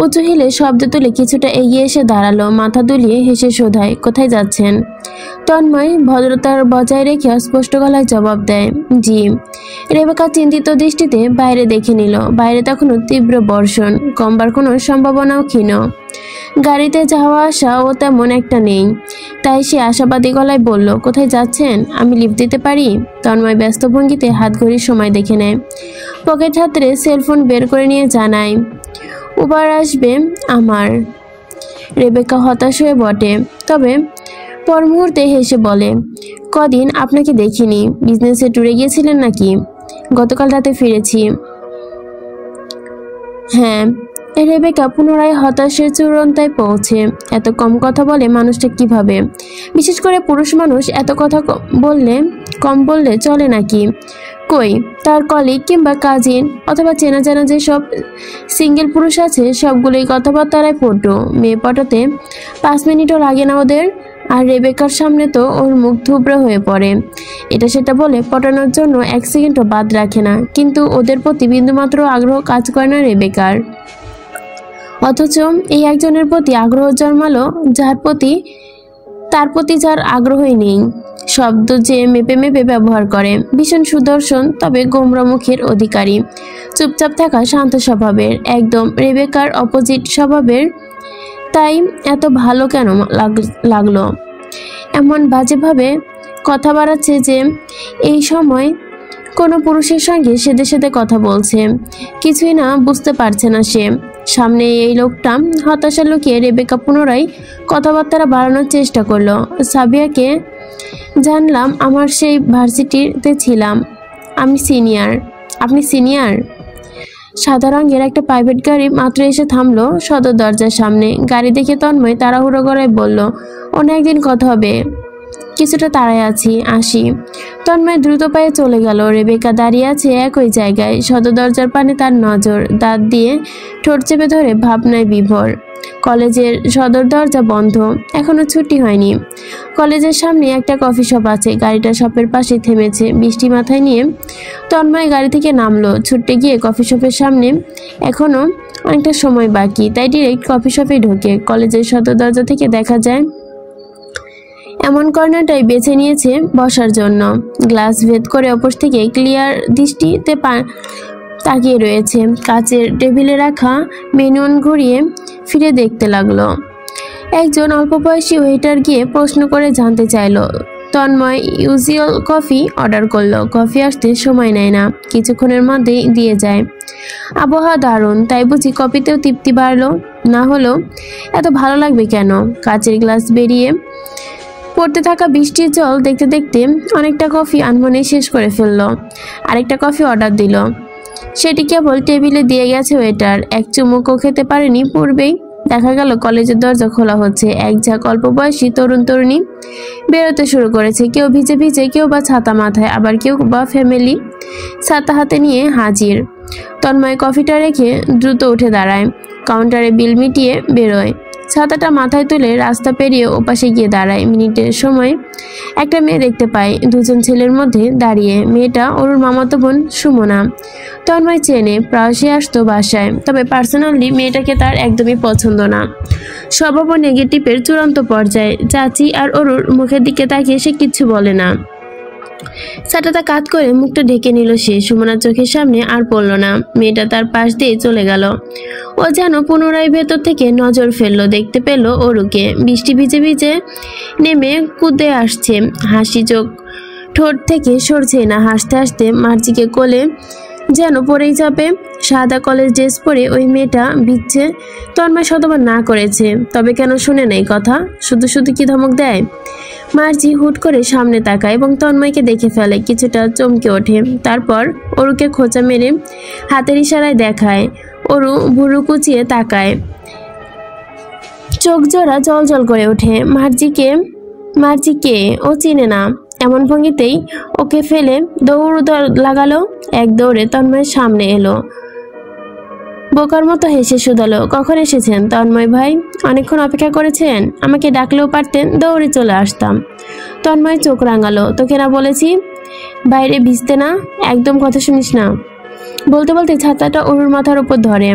উঁচু হিলে শব্দ তুলে কিছুটা এগিয়ে এসে দাঁড়ালো, মাথা দুলিয়ে হেসে শোধায়, কোথায় যাচ্ছেন? তন্ময় ভদ্রতার বজায় রেখে স্পষ্ট গলায় জবাব দেয়, জি। রেবেকা চিন্তিত দৃষ্টিতে বাইরে দেখে নিল। বাইরে তখনও তীব্র বর্ষণ, কমবার কোনো সম্ভাবনাও ক্ষীণ। গাড়িতে যাওয়া আসাও তেমন একটা নেই, তাই সে আশাবাদী গলায় বলল, কোথায় যাচ্ছেন? আমি লিফট দিতে পারি? তন্ময় ব্যস্ত ভঙ্গিতে হাত ঘড়ির সময় দেখে নেয়। পকেট হাতরে সেলফোন বের করে নিয়ে জানায়, উবার আসবে আমার। রেবেকা হতাশ হয়ে বটে, তবে পর মুহূর্তে হেসে বলে, কদিন আপনাকে দেখিনি, বিজনেসে ট্যুরে গিয়েছিলেন নাকি? গতকাল রাতে ফিরেছি। হ্যাঁ। রেবেকা পুনরায় হতাশের চূড়ান্তায় পৌঁছে। এত কম কথা বলে মানুষটা কিভাবে? বিশেষ করে পুরুষ মানুষ এত কথা কম বললে চলে নাকি? কই, তার কলিগ কিংবা কাজিন অথবা চেনা জানা যেসব সিঙ্গেল পুরুষ আছে সবগুলোই কথাবার্তারায় পটু। মেয়ে পটাতে 5 মিনিটও লাগে না ওদের। আর রেবেকার সামনে তো ওর মুখ থুবড়ে হয়ে পড়ে। এটা সেটা বলে পটানোর জন্য 1 সেকেন্ডও বাদ রাখে না, কিন্তু ওদের প্রতি বিন্দুমাত্র আগ্রহ কাজ করে না রেবেকার। অথচ এই একজনের প্রতি আগ্রহ জন্মালো তার প্রতি যার আগ্রহই নেই। শব্দ যে মেপে মেপে ব্যবহার করে, ভীষণ সুদর্শন তবে গোমরা মুখের অধিকারী, চুপচাপ থাকা শান্ত স্বভাবের, একদম রেবেকার অপোজিট স্বভাবের। তাই এত ভালো কেন লাগলো? এমন বাজেভাবে কথা বাড়াচ্ছে যে এই সময় কোনো পুরুষের সঙ্গে সেদে সেদে কথা বলছে। কিছুই না বুঝতে পারছে না সে। সামনে এই লোকটা হতাশা লুকিয়ে রেবেকা পুনরায় কথাবার্তা বাড়ানোর চেষ্টা করলো। সাবিয়াকে জানলাম, আমার সেই ভার্সিটিতে ছিলাম। আমি সিনিয়র। আপনি সিনিয়র? সাদা রঙের একটা প্রাইভেট গাড়ি মাত্র এসে থামলো সদর দরজার সামনে। গাড়ি দেখে তন্ময় তাড়াহুড়ো গলায় বলল, অন্য একদিন কথা হবে, কিছুটা তাড়ায় আছি, আসি। তন্ময় দ্রুত পায়ে চলে গেল। রেবেকা দাঁড়িয়ে আছে একই জায়গায়। সদর দরজার পানে তার নজর, দাঁত দিয়ে ঠোঁট চেপে ধরে ভাবনায় বিভোর। কলেজের সদর দরজা বন্ধ, এখনো ছুটি হয়নি। কলেজের সামনে একটা কফি শপ আছে, গাড়িটা শপের পাশে থেমেছে। বৃষ্টি মাথায় নিয়ে তন্ময় গাড়ি থেকে নামলো, ছুটতে গিয়ে কফি শপের সামনে। এখনো অনেকটা সময় বাকি, তাই ডিরেক্ট কফি শপে ঢোকে। কলেজের সদর দরজা থেকে দেখা যায় এমন কর্নারটাই বেছে নিয়েছে বসার জন্য। গ্লাস ভেদ করে অপর থেকে ক্লিয়ার দৃষ্টিতে তাকিয়ে রয়েছে। কাচের টেবিলে রাখা মেনুন ঘুরিয়ে ফিরে দেখতে লাগলো। একজন অল্প বয়সী ওয়েটার গিয়ে প্রশ্ন করে জানতে চাইলো। তন্ময় ইউজুয়াল কফি অর্ডার করলো। কফি আসতে সময় নেয় না, কিছুক্ষণের মধ্যেই দিয়ে যায়। আবহাওয়া দারুণ, তাই বুঝি কফিতেও তৃপ্তি বাড়লো। না হলেও এত ভালো লাগবে কেন? কাচের গ্লাস বেরিয়ে পড়তে থাকা বৃষ্টির জল দেখতে দেখতে অনেকটা কফি আনমনে শেষ করে ফেললো। আরেকটা কফি অর্ডার দিল, সেটি কেবল টেবিলে দিয়ে গেছে ওয়েটার। এক চুমুকও খেতে পারেনি পূর্বেই দেখা গেল কলেজের দরজা খোলা হচ্ছে। এক ঝাঁক অল্প বয়সী তরুণ তরুণী বেরোতে শুরু করেছে। কেউ ভিজে ভিজে, কেউ বা ছাতা মাথায়, আবার কেউ বা ফ্যামিলি ছাতা হাতে নিয়ে হাজির। তন্ময় কফিটা রেখে দ্রুত উঠে দাঁড়ায়, কাউন্টারে বিল মিটিয়ে বেরোয়। ছাতাটা মাথায় তুলে রাস্তা পেরিয়ে ওপাশে গিয়ে দাঁড়ায়। মিনিটের সময় একটা মেয়ে দেখতে পায় দুজন ছেলের মধ্যে দাঁড়িয়ে। মেয়েটা ওর মামাতো বোন সুমনা। তন্ময় চেনে, প্রায়শই আসতো বাসায়, তবে পার্সোনালি মেয়েটাকে তার একদমই পছন্দ না। স্বভাব ও নেগেটিভের চূড়ান্ত পর্যায়ে। চাচি আর ওরুর মুখের দিকে তাকিয়ে সে কিচ্ছু বলে না। ছাতাটা কাত করে মুখটা ঢেকে নিল সে। সুমনার চোখের সামনে আর পড়ল না। মেয়েটা তার পাশ দিয়ে চলে গেল। ও যেন পুনরায় ভেতর থেকে নজর ফেললো, দেখতে পেল ওরুকে বৃষ্টি ভিজে ভিজে নেমে কুদে আসছে। হাসি চোখ ঠোঁট থেকে সরছে না। হাসতে হাসতে মার্জিকে কোলে যেন পড়েই যাবে। সাদা কলেজ ড্রেস পরে ওই মেয়েটা ভিজছে। তন্ময় শতবার না করেছে, তবে কেন শুনে নেই কথা? শুধু শুধু কি ধমক দেয়? মার্জি হুট করে সামনে তাকায় এবং তন্ময়কে দেখে ফেলে, কিছুটা চমকে ওঠে। তারপর ওরুকে খোঁচা মেরে হাতের ইশারায় দেখায়। ওরু ভুরু কুচিয়ে তাকায়, চোখ জোড়া জল জল করে ওঠে। মার্জিকে ও চিনে না। এমন ভঙ্গিতেই ওকে ফেলে দৌড় লাগালো। এক দৌড়ে তন্ময়ের সামনে এলো, বোকার মতো হেসে শুধালো, কখন এসেছেন তন্ময় ভাই? অনেকক্ষণ অপেক্ষা করেছেন? আমাকে ডাকলেও পারতেন, দৌড়ে চলে আসতাম। তন্ময় চোখ রাঙালো, তোকে না বলেছি বাইরে ভিজতে না, একদম কথা শুনিস না। বলতে বলতে ছাতাটা অরুর মাথার উপর ধরে,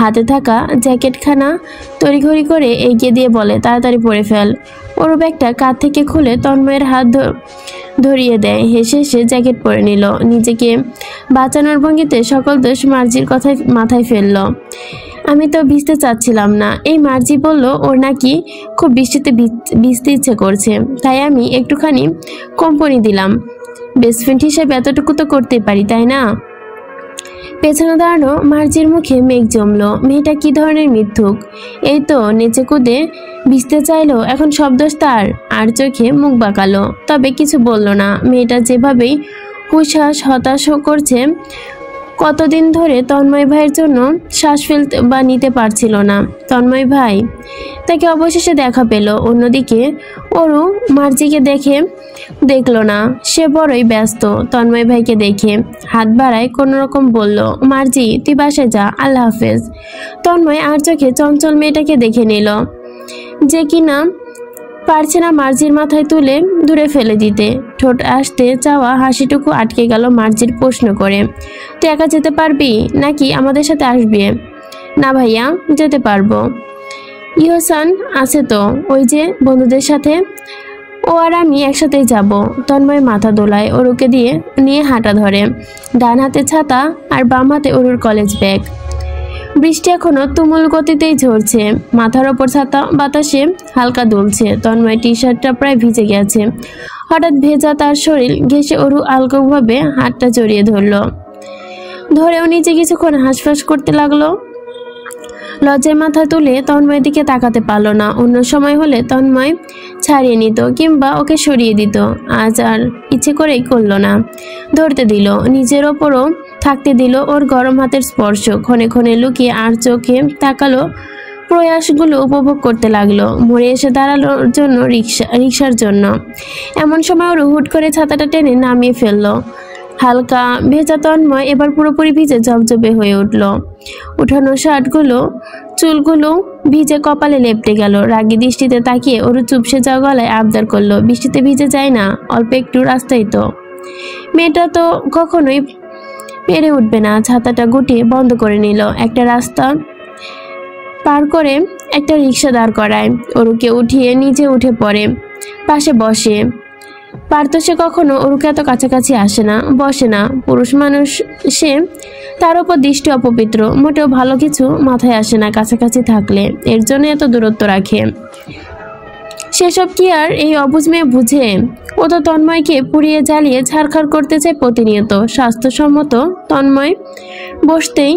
হাতে থাকা জ্যাকেটখানা তড়িঘড়ি করে এগিয়ে দিয়ে বলে, তাড়াতাড়ি পরে ফেল। অরু ব্যাগটা কাঁধ থেকে খুলে তন্ময়ের হাত ধরিয়ে দেয়। হেসে হেসে জ্যাকেট পরে নিল। নিজেকে বাঁচানোর ভঙ্গিতে সকল দোষ মার্জির কথায় মাথায় ফেলল। আমি তো ভিজতে চাচ্ছিলাম না, এই মার্জি বলল ওর নাকি খুব বৃষ্টিতে ভিজতে ইচ্ছে করছে, তাই আমি একটুখানি কোম্পানি দিলাম। বেস্ট ফ্রেন্ড হিসেবে এতটুকু তো করতেই পারি, তাই না? পেছনে দাঁড়ানো মার্জির মুখে মেঘ জমলো। মেয়েটা কি ধরনের মিথ্যুক! এই তো নেচে কুদে ভিজতে চাইলো, এখন সব দোষ তার। আর চোখে মুখ বাঁকালো, তবে কিছু বলল না। মেয়েটা যেভাবেই হুশহাস হতাশ করছে, কতদিন ধরে তন্ময় ভাইয়ের জন্য শ্বাস ফেলতে বা নিতে পারছিল না। তন্ময় ভাই তাকে অবশেষে দেখা পেল। অন্যদিকে অরু মার্জিকে দেখলো না, সে বড়ই ব্যস্ত। তন্ময় ভাইকে দেখে হাত বাড়ায়, কোনো রকম বলল, মার্জি তুই বাসায় যা, আল্লাহ হাফেজ। তন্ময় আর চোখে চঞ্চল মেয়েটাকে দেখে নিল, যে কিনা পারছে না মার্জির মাথায় তুলে দূরে ফেলে দিতে। ঠোঁট আসতে চাওয়া হাসিটুকু আটকে গেল মার্জির প্রশ্ন করে, তুই একা যেতে পারবি নাকি আমাদের সাথে আসবি? না ভাইয়া, যেতে পারবো। ইহসান আছে তো, ওই যে বন্ধুদের সাথে, ও আর আমি একসাথেই যাব। তন্ময় মাথা দোলায়, অরুকে নিয়ে হাঁটা ধরে। ডান হাতে ছাতা আর বাম হাতে অরুর কলেজ ব্যাগ। বৃষ্টি এখনো তুমুল গতিতেই ঝরছে। মাথার ওপর ছাতা বাতাসে হালকা দুলছে। তন্ময় টি শার্টটা প্রায় ভিজে গেছে। হঠাৎ ভেজা তার শরীর ঘেঁষে অরু আলগোভাবে হাতটা জড়িয়ে ধরেও নিচে কিছুক্ষণ হাঁসফাঁস করতে লাগলো। লজ্জায় মাথা তুলে তন্ময়ের দিকে তাকাতে পারল না। অন্য সময় হলে তন্ময় ছাড়িয়ে নিত কিংবা ওকে সরিয়ে দিত, আজ আর ইচ্ছে করেই করল না। ধরতে দিল, নিজের ওপরও থাকতে দিল ওর গরম হাতের স্পর্শ। ক্ষণে ক্ষণে লুকিয়ে আর চোখে তাকালো, প্রয়াসগুলো উপভোগ করতে লাগলো। মোড়ে এসে দাঁড়ানোর জন্য রিক্সার জন্য। এমন সময় ওর হুট করে ছাতাটা টেনে নামিয়ে ফেললো। হালকা ভেজা তন্ময় এবার পুরোপুরি ভিজে জবজবে হয়ে উঠল। উঠানো শার্টগুলো চুলগুলো ভিজে কপালে লেপটে গেল। রাগী দৃষ্টিতে তাকিয়ে ওর চুপসে যাওয়া গলায় আবদার করলো, বৃষ্টিতে ভিজে যায় না, অল্প একটু রাস্তায় তো। মেয়েটা তো কখনোই পেরে উঠবে না। ছাতাটা গুটিয়ে বন্ধ করে নিল। একটা রাস্তা পার করে একটা রিক্সা দাঁড় করায়। অরুকে উঠিয়ে নিজে উঠে পড়ে, পাশে বসে। পারতো সে কখনো অরুকে এত কাছাকাছি আসে না, বসে না। পুরুষ মানুষ সে, তার উপর দৃষ্টি অপবিত্র। মোটেও ভালো কিছু মাথায় আসে না কাছাকাছি থাকলে, এর জন্য এত দূরত্ব রাখে। সেসব কি আর এই অবুঝ মেয়ে বুঝে? ও তো তন্ময়কে পুড়িয়ে জ্বালিয়ে ছাড়খাড় করতে চায় প্রতিনিয়ত। স্বাস্থ্যসম্মত তন্ময় বসতেই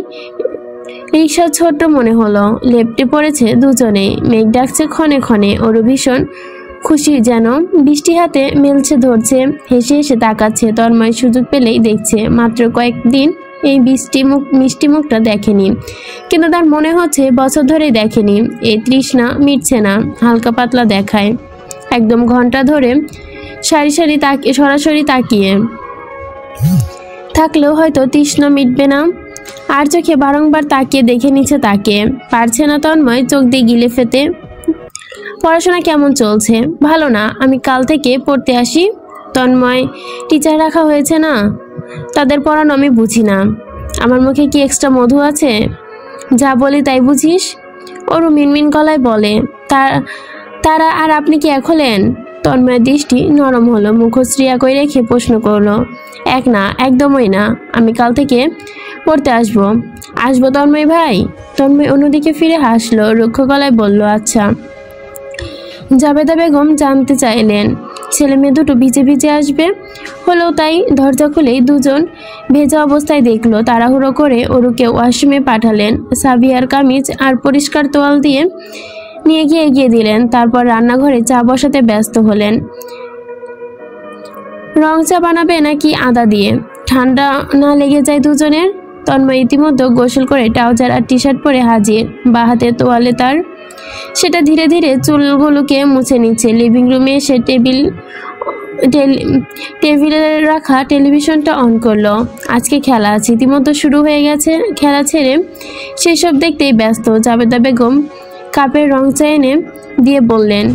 রিক্সা ছোট্ট মনে হলো। লেপ্টে পড়েছে দুজনেই। মেঘ ডাকছে ক্ষণে ক্ষণে। ওরও ভীষণ খুশি, যেন বৃষ্টি হাতে মেলছে ধরছে। হেসে হেসে তাকাচ্ছে। তন্ময় সুযোগ পেলেই দেখছে। মাত্র কয়েকদিন এই মিষ্টি মুখটা দেখেনি, কিন্তু তার মনে হচ্ছে বছর ধরেই দেখেনি। এই তৃষ্ণা মিটছে না। হালকা পাতলা দেখায়, একদম ঘন্টা ধরে সরাসরি তাকিয়ে থাকলেও হয়তো তৃষ্ণা মিটবে না। আর চোখে বারংবার তাকিয়ে দেখে নিচ্ছে তাকে। পারছে না তন্ময় চোখ দিয়ে গিলে ফেতে। পড়াশোনা কেমন চলছে? ভালো না, আমি কাল থেকে পড়তে আসি। তন্ময়, টিচার রাখা হয়েছে না, তাদের পড়ানো আমি বুঝি না। আমার মুখে কি এক্সট্রা মধু আছে? যা বলি তাই বুঝিস? ওরু মিনমিন গলায় বলে, তারা আর আপনি কি এক হলেন? তন্ময়ের দৃষ্টি নরম হলো। মুখশ্রী একই রেখে প্রশ্ন করলো, এক না, একদমই না। আমি কাল থেকে পড়তে আসবো তন্ময় ভাই। তন্ময় অন্যদিকে ফিরে হাসলো, রুক্ষ গলায় বলল, আচ্ছা। জাবেদা বেগম জানতে চাইলেন, ছেলে মেয়ে দুটো ভিজে ভিজে আসবে। হলেও তাই। দরজা খুলেই দুজন ভেজা অবস্থায় দেখলো। তাড়াহুড়ো করে অরুকে ওয়াশরুমে পাঠালেন। সাবিয়ার কামিজ আর পরিষ্কার তোয়াল দিয়ে নিয়ে গিয়ে এগিয়ে দিলেন। তারপর রান্নাঘরে চা বসাতে ব্যস্ত হলেন। রং চা বানাবে নাকি আদা দিয়ে? ঠান্ডা না লেগে যায় দুজনের। তন্ময় ইতিমধ্যে গোসল করে ট্রাউজার আর টি শার্ট পরে হাজির। বা হাতে তোয়ালে তার, সেটা ধীরে ধীরে চুলগুলোকে মুছে নিচ্ছে। লিভিং রুমে এসে টেবিলে রাখা টেলিভিশনটা অন করলো। আজকে খেলা আছে, ইতিমধ্যে শুরু হয়ে গেছে। খেলা ছেড়ে সেসব দেখতেই ব্যস্ত। জাবেদা বেগম কাপের রং চা এনে দিয়ে বললেন,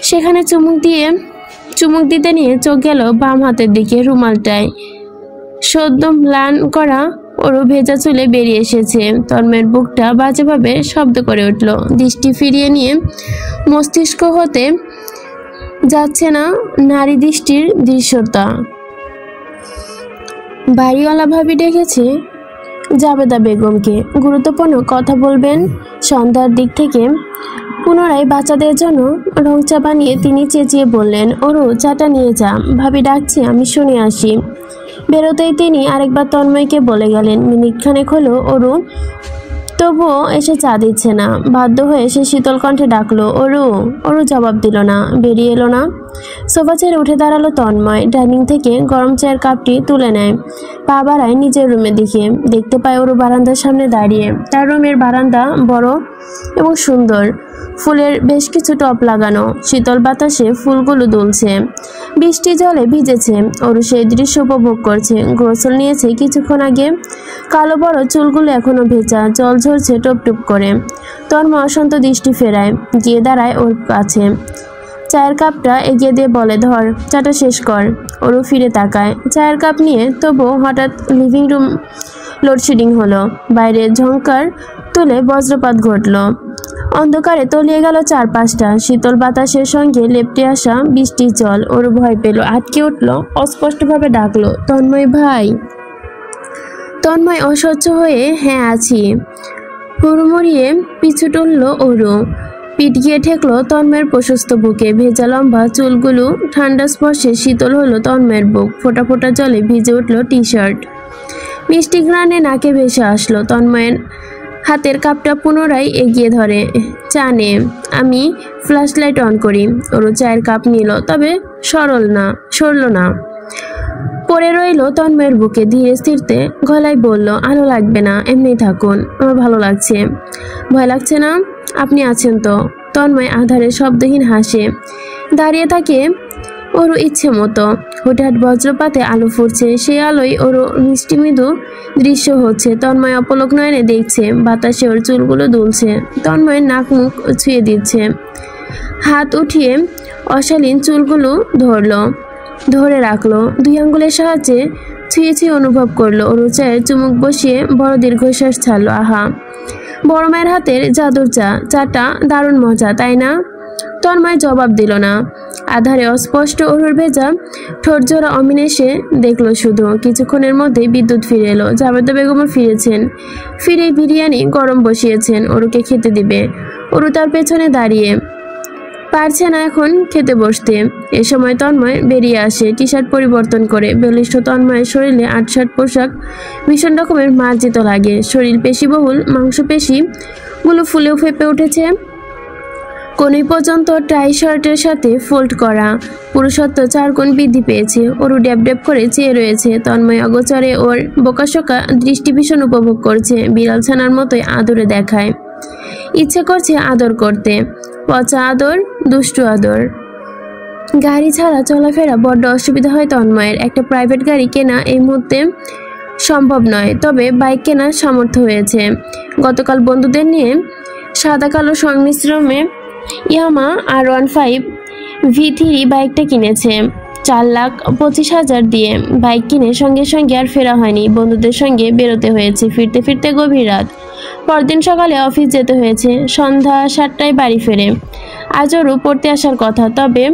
সেখানে চুমুক দিয়ে চুমুক দিতে নিয়ে চোখ গেল বাম হাতের দিকে, রুমালটায় সদ্য ম্লান করা ওরু ভেজা চুলে বেরিয়ে এসেছে। তন্ময়ের বুকটা বাজেভাবে শব্দ করে উঠল। দৃষ্টি ফিরিয়ে নিয়ে মস্তিষ্ক হতে যাচ্ছে না নারী দৃষ্টির দৃশ্যতা। বাড়িওয়ালা ভাবি ডেকেছে জাবেদা বেগমকে, গুরুত্বপূর্ণ কথা বলবেন। সন্ধ্যার দিক থেকে পুনরায় বাচ্চাদের জন্য রং চা বানিয়ে তিনি চেঁচিয়ে বললেন, ওরু চাটা নিয়ে যা, ভাবি ডাকছে, আমি শুনে আসি। বেরোতেই তিনি আরেকবার তন্ময়কে বলে গেলেন। মিনিটখানেক হলো ওরু তবুও এসে চা দিচ্ছে না। বাধ্য হয়ে সে শীতল কণ্ঠে ডাকলো, ওরু। ওরু জবাব দিল না, বেরিয়ে এলো না। সোফা ছেড়ে উঠে দাঁড়ালো তন্ময়। ডাইনিং থেকে গরম চায়ের কাপটি তুলে নেয়, পা বাড়ায় নিজের রুমের দিকে। দেখতে পায় ওরু বারান্দার সামনে দাঁড়িয়ে। তার রুমের বারান্দা বড় এবং সুন্দর, ফুলের বেশ কিছু টব লাগানো। শীতল বাতাসে ফুলগুলো দুলছে, বৃষ্টি জলে ভিজেছে। ওরু সেই দৃশ্য উপভোগ করছে। গোসল নিয়েছে কিছুক্ষণ আগে, কালো বড় চুলগুলো এখনো ভেজা, জল ঝরছে টুপ টুপ করে। তন্ময় অশান্ত দৃষ্টি ফেরায়, গিয়ে দাঁড়ায় ওর কাছে। চায়ের কাপটা এগিয়ে দিয়ে বলে, ধর, চাটা শেষ কর। ওরু ফিরে তাকায় চায়ের কাপ নিয়ে। তবু হঠাৎ লিভিং রুম লোডশেডিং হলো। বাইরে ঝংকার তুলে বজ্রপাত ঘটল। অন্ধকারে তলিয়ে গেল চারপাশটা। শীতল বাতাসের সঙ্গে লেপ্টে আসা বৃষ্টির জল। ওরু ভয় পেল, আটকে উঠল, অস্পষ্টভাবে ডাকলো, তন্ময় ভাই। তন্ময় অসহ্য হয়ে হ্যাঁ আছি হুড়মুড়িয়ে পিছু টুলল ওরু। পিঠ গিয়ে ঠেকলো তন্ময়ের প্রশস্ত বুকে। ভেজা লম্বা চুলগুলো ঠান্ডা স্পর্শে শীতল হলো তন্ময়ের বুক। ফোঁটা ফোঁটা জলে ভিজে উঠল টি শার্ট। মিষ্টি ঘ্রাণে নাকে ভেসে আসলো। তন্ময়ের হাতের কাপটা পুনরায় এগিয়ে ধরে, চা নে, আমি ফ্ল্যাশ লাইট অন করি। ওরু চায়ের কাপ নিল, তবে সরল না, পড়ে রইল তন্ময়ের বুকে। ধীরে স্থিরতে গলায় বলল, আলো লাগবে না, এমনি থাকুন, আমার ভালো লাগছে। ভয় লাগছে না? আপনি আছেন তো। তন্ময় আধারে শব্দহীন হাসে। দাঁড়িয়ে থাকে ওরু ইচ্ছে মতো। হঠাৎ বজ্রপাতে আলো ফুটছে, সেই আলোয় ওরু মিষ্টি মৃদু দৃশ্য হচ্ছে। তন্ময় অপলক নয়নে দেখছে, বাতাসে ওর চুলগুলো দুলছে। তন্ময়ের নাক মুখ ছুঁয়ে দিচ্ছে, হাত উঠিয়ে অশালীন চুলগুলো ধরে রাখলো। দুই আঙ্গুলের সাহায্যে ছুঁয়ে ছুঁয়ে অনুভব করলো। ওরু চায়ের চুমুক বসিয়ে বড় দীর্ঘশ্বাস ছাড়লো। আহা, বড় মায়ের হাতের জাদুর চা, চাটা দারুণ মজা, তাই না? তন্ময় জবাব দিল না। আধারে অস্পষ্ট ওরুর ভেজা ঠোঁটজোড়া অমিনেশে দেখলো শুধু। কিছুক্ষণের মধ্যেই বিদ্যুৎ ফিরে এলো। জাবেদা বেগমও ফিরেছেন। ফিরে বিরিয়ানি গরম বসিয়েছেন, ওরুকে খেতে দিবে। ওরু তার পেছনে দাঁড়িয়ে, পারছে না এখন খেতে বসতে। এ সময় তন্ময় বেরিয়ে আসে, টি শার্ট পরিবর্তন করে। বলিষ্ঠ তন্ময়ের শরীরে আটশাট পোশাক ভীষণ রকমের মার্জিত লাগে। শরীর পেশিবহুল, মাংসপেশিগুলো ফুলেও ফেপে উঠেছে। কোনই পর্যন্ত টাই শার্টের সাথে ফোল্ড করা। পুরুষত্ব 4 গুণ বৃদ্ধি পেয়েছে। ওরু ড্যাব ড্যাব করে চেয়ে রয়েছে। তন্ময় অগোচরে ওর বোকাশোকা দৃষ্টি ভীষণ উপভোগ করছে। বিড়াল ছানার মতোই আদরে দেখায়। ইচ্ছে করছে আদর করতে, পচা আদর, দুষ্টু আদর। গাড়ি ছাড়া চলাফেরা বড্ড অসুবিধা হয় তন্ময়ের। একটা প্রাইভেট গাড়ি কেনা এই মুহূর্তে সম্ভব নয়, তবে বাইক কেনার সামর্থ্য হয়েছে। গতকাল বন্ধুদের নিয়ে সাদা কালো সংমিশ্রণে ইয়ামা R15 V3 বাইকটা কিনেছে 4,25,000 দিয়ে। বাইক কিনে সঙ্গে সঙ্গে আর ফেরা হয়নি, বন্ধুদের সঙ্গে বেরোতে হয়েছে। ফিরতে ফিরতে গভীর রাত। পরদিন সকালে অফিস যেতে হয়েছে। সন্ধ্যা 7টায় বাড়ি ফেরে। আজ ওরু পড়তে আসার কথা, তবে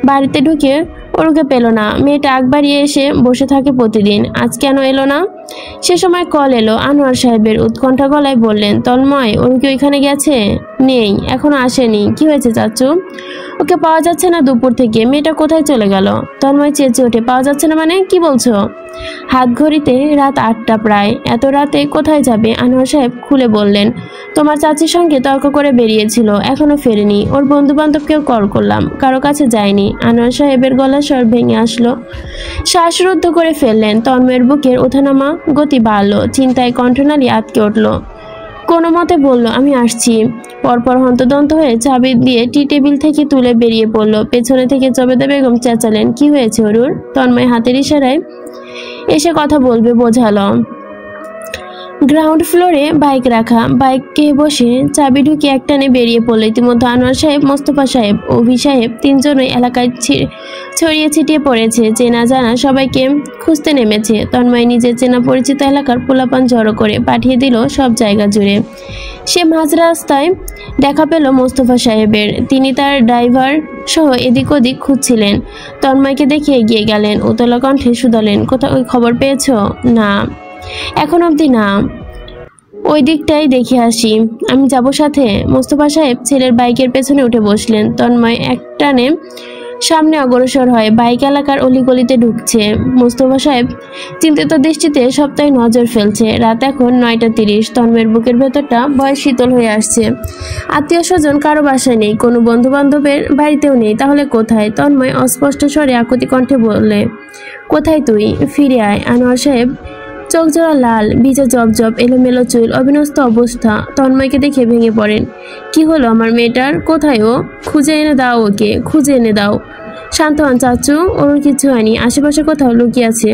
বাড়িতে ঢুকে ওরুকে পেল না। মেয়েটা আগ বাড়িয়ে এসে বসে থাকে প্রতিদিন, আজ কেন এলো না? সে সময় কল এলো। আনোয়ার সাহেবের উৎকণ্ঠা গলায় বললেন, তন্ময়, ওরু কি ওইখানে গেছে? নেই, এখনো আসেনি। কি হয়েছে চাচু? ওকে পাওয়া যাচ্ছে না দুপুর থেকে। মেয়েটা কোথায় চলে গেল? তন্ময় চেঁচে ওঠে, পাওয়া যাচ্ছে না মানে কি বলছো? হাত ঘড়িতে রাত 8টা প্রায়। এত রাতে কোথায় যাবে? আনোয়ার সাহেব খুলে বললেন, তোমার চাচির সঙ্গে তর্ক করে বেরিয়েছিল, এখনো ফেরেনি। ওর বন্ধু বান্ধবকেও কল করলাম, কারো কাছে যায়নি। আনোয়ার সাহেবের গলা স্বর ভেঙে আসলো। শ্বাসরুদ্ধ করে ফেললেন। তন্ময়ের বুকের ওঠানামা গতি বাড়ল। চিন্তায় কণ্ঠনালী আটকে উঠল। কোনো মতে বলল, আমি আসছি। পরপর হন্তদন্ত হয়ে চাবি দিয়ে টি টেবিল থেকে তুলে বেরিয়ে পড়ল। পেছনে থেকে জাবেদা বেগম চেঁচালেন, কি হয়েছে ওরুর? তন্ময় হাতের ইশারায় এসে কথা বলবে বোঝালো। গ্রাউন্ড ফ্লোরে বাইক রাখা, বাইকে বসে চাবি ঢুকিয়ে একটানে বেরিয়ে পড়ল। ইতিমধ্যে আনোয়ার সাহেব, মোস্তফা সাহেব, অভি সাহেব তিনজনই এলাকায় ছড়িয়ে ছিটিয়ে পড়েছে। চেনা জানা সবাইকে খুঁজতে নেমেছে। তন্ময় নিজের চেনা পরিচিত এলাকার পোলাপান জড়ো করে পাঠিয়ে দিল সব জায়গা জুড়ে। সে মাঝ রাস্তায় দেখা পেল মোস্তফা সাহেবের। তিনি তার ড্রাইভার সহ এদিক ওদিক খুঁজছিলেন। তন্ময়কে দেখে এগিয়ে গেলেন, উতলা কণ্ঠে শুধালেন, কোথাও ওই খবর পেয়েছ? না, এখন অবধি না, ওই দিকটাই দেখে আসি। আমি যাব সাথে? মোস্তফা সাহেব ছেলের বাইকের পেছনে উঠে বসলেন। তন্ময় একটানে সামনে অগ্রসর হয়। বাইক এলাকার অলিগলিতে ঢুকছে। মোস্তফা সাহেব চিন্তিত দৃষ্টিতে সপ্তাহে নজর ফেলছে। রাত এখন 9:30। তন্ময়ের বুকের ভেতরটা ভয় শীতল হয়ে আসছে। আত্মীয় স্বজন কারো বাসায় নেই, কোনো বন্ধু বান্ধবের বাড়িতেও নেই। তাহলে কোথায়? তন্ময় অস্পষ্ট স্বরে আকুতি কণ্ঠে বললে, কোথায় তুই? ফিরে আয়। আনোয়ার সাহেব চোখ জোড়া লাল, ভিজে জবজব, এলোমেলো চুল, অবিন্যস্ত অবস্থা। তন্ময়কে দেখে ভেঙে পড়েন। কি হলো আমার মেয়েটার? কোথায় ও? খুঁজে এনে দাও ওকে, খুঁজে এনে দাও। শান্ত হন চাচু, ওর কিছু হয়নি, আশেপাশে কোথাও লুকিয়ে আছে,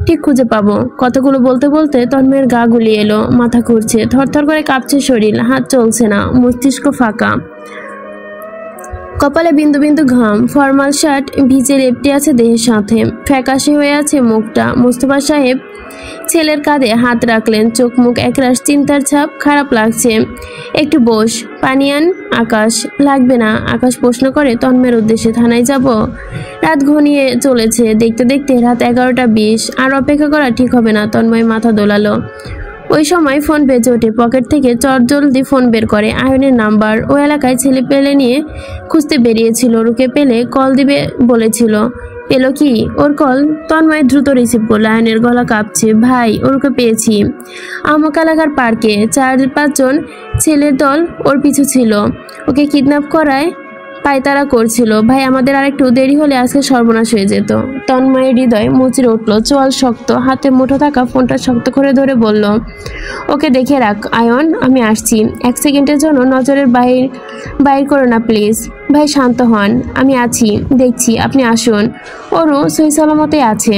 ঠিক খুঁজে পাবো। কথাগুলো বলতে বলতে তন্ময়ের গা গুলিয়ে এলো, মাথা ঘুরছে, থরথর করে কাঁপছে শরীর, হাত চলছে না, মস্তিষ্ক ফাঁকা, কপালে বিন্দু বিন্দু ঘাম। ফরমাল শার্ট ভিজে লেপ্টে আছে দেহের সাথে, ফ্যাকাশে হয়ে আছে মুখটা। মোস্তফা সাহেব ছেলের কাঁধে হাত রাখলেন, চোখ মুখ একরাশ চিন্তার ছাপ। খারাপ লাগছে, একটু বস, পানি আন। আকাশ, লাগবে না। আকাশ প্রশ্ন করে তন্ময়ের উদ্দেশ্যে, থানায় যাব? রাত ঘনিয়ে চলেছে, দেখতে দেখতে রাত 11:20। আর অপেক্ষা করা ঠিক হবে না। তন্ময় মাথা দোলালো। ওই সময় ফোন বেজে ওঠে। পকেট থেকে চটজলদি ফোন বের করে। আয়নের নাম্বার। ও এলাকায় ছেলে পেলে নিয়ে খুঁজতে বেরিয়েছিল, রুকে পেলে কল দিবে বলেছিল। পেলো কি? ওর কল তন্ময় দ্রুত রিসিভ করলো। আয়নের গলা কাঁপছে। ভাই, ওরকে পেয়েছি। আমক এলাকার পার্কে 4-5 জন ছেলের দল ওর পিছু ছিল, ওকে কিডন্যাপ করায় পায়তারা করছিল। ভাই, আমাদের আরেকটু দেরি হলে আজকে সর্বনাশ হয়ে যেত। তন্ময়ের হৃদয় মুচড়ে উঠল, চোয়াল শক্ত, হাতে মুঠো থাকা ফোনটা শক্ত করে ধরে বলল, ওকে দেখে রাখ আয়ন, আমি আসছি। 1 সেকেন্ডের জন্য নজরের বাইর করো না প্লিজ। ভাই শান্ত হন, আমি আছি, দেখছি, আপনি আসুন। ওরও সহি সালামতে আছে।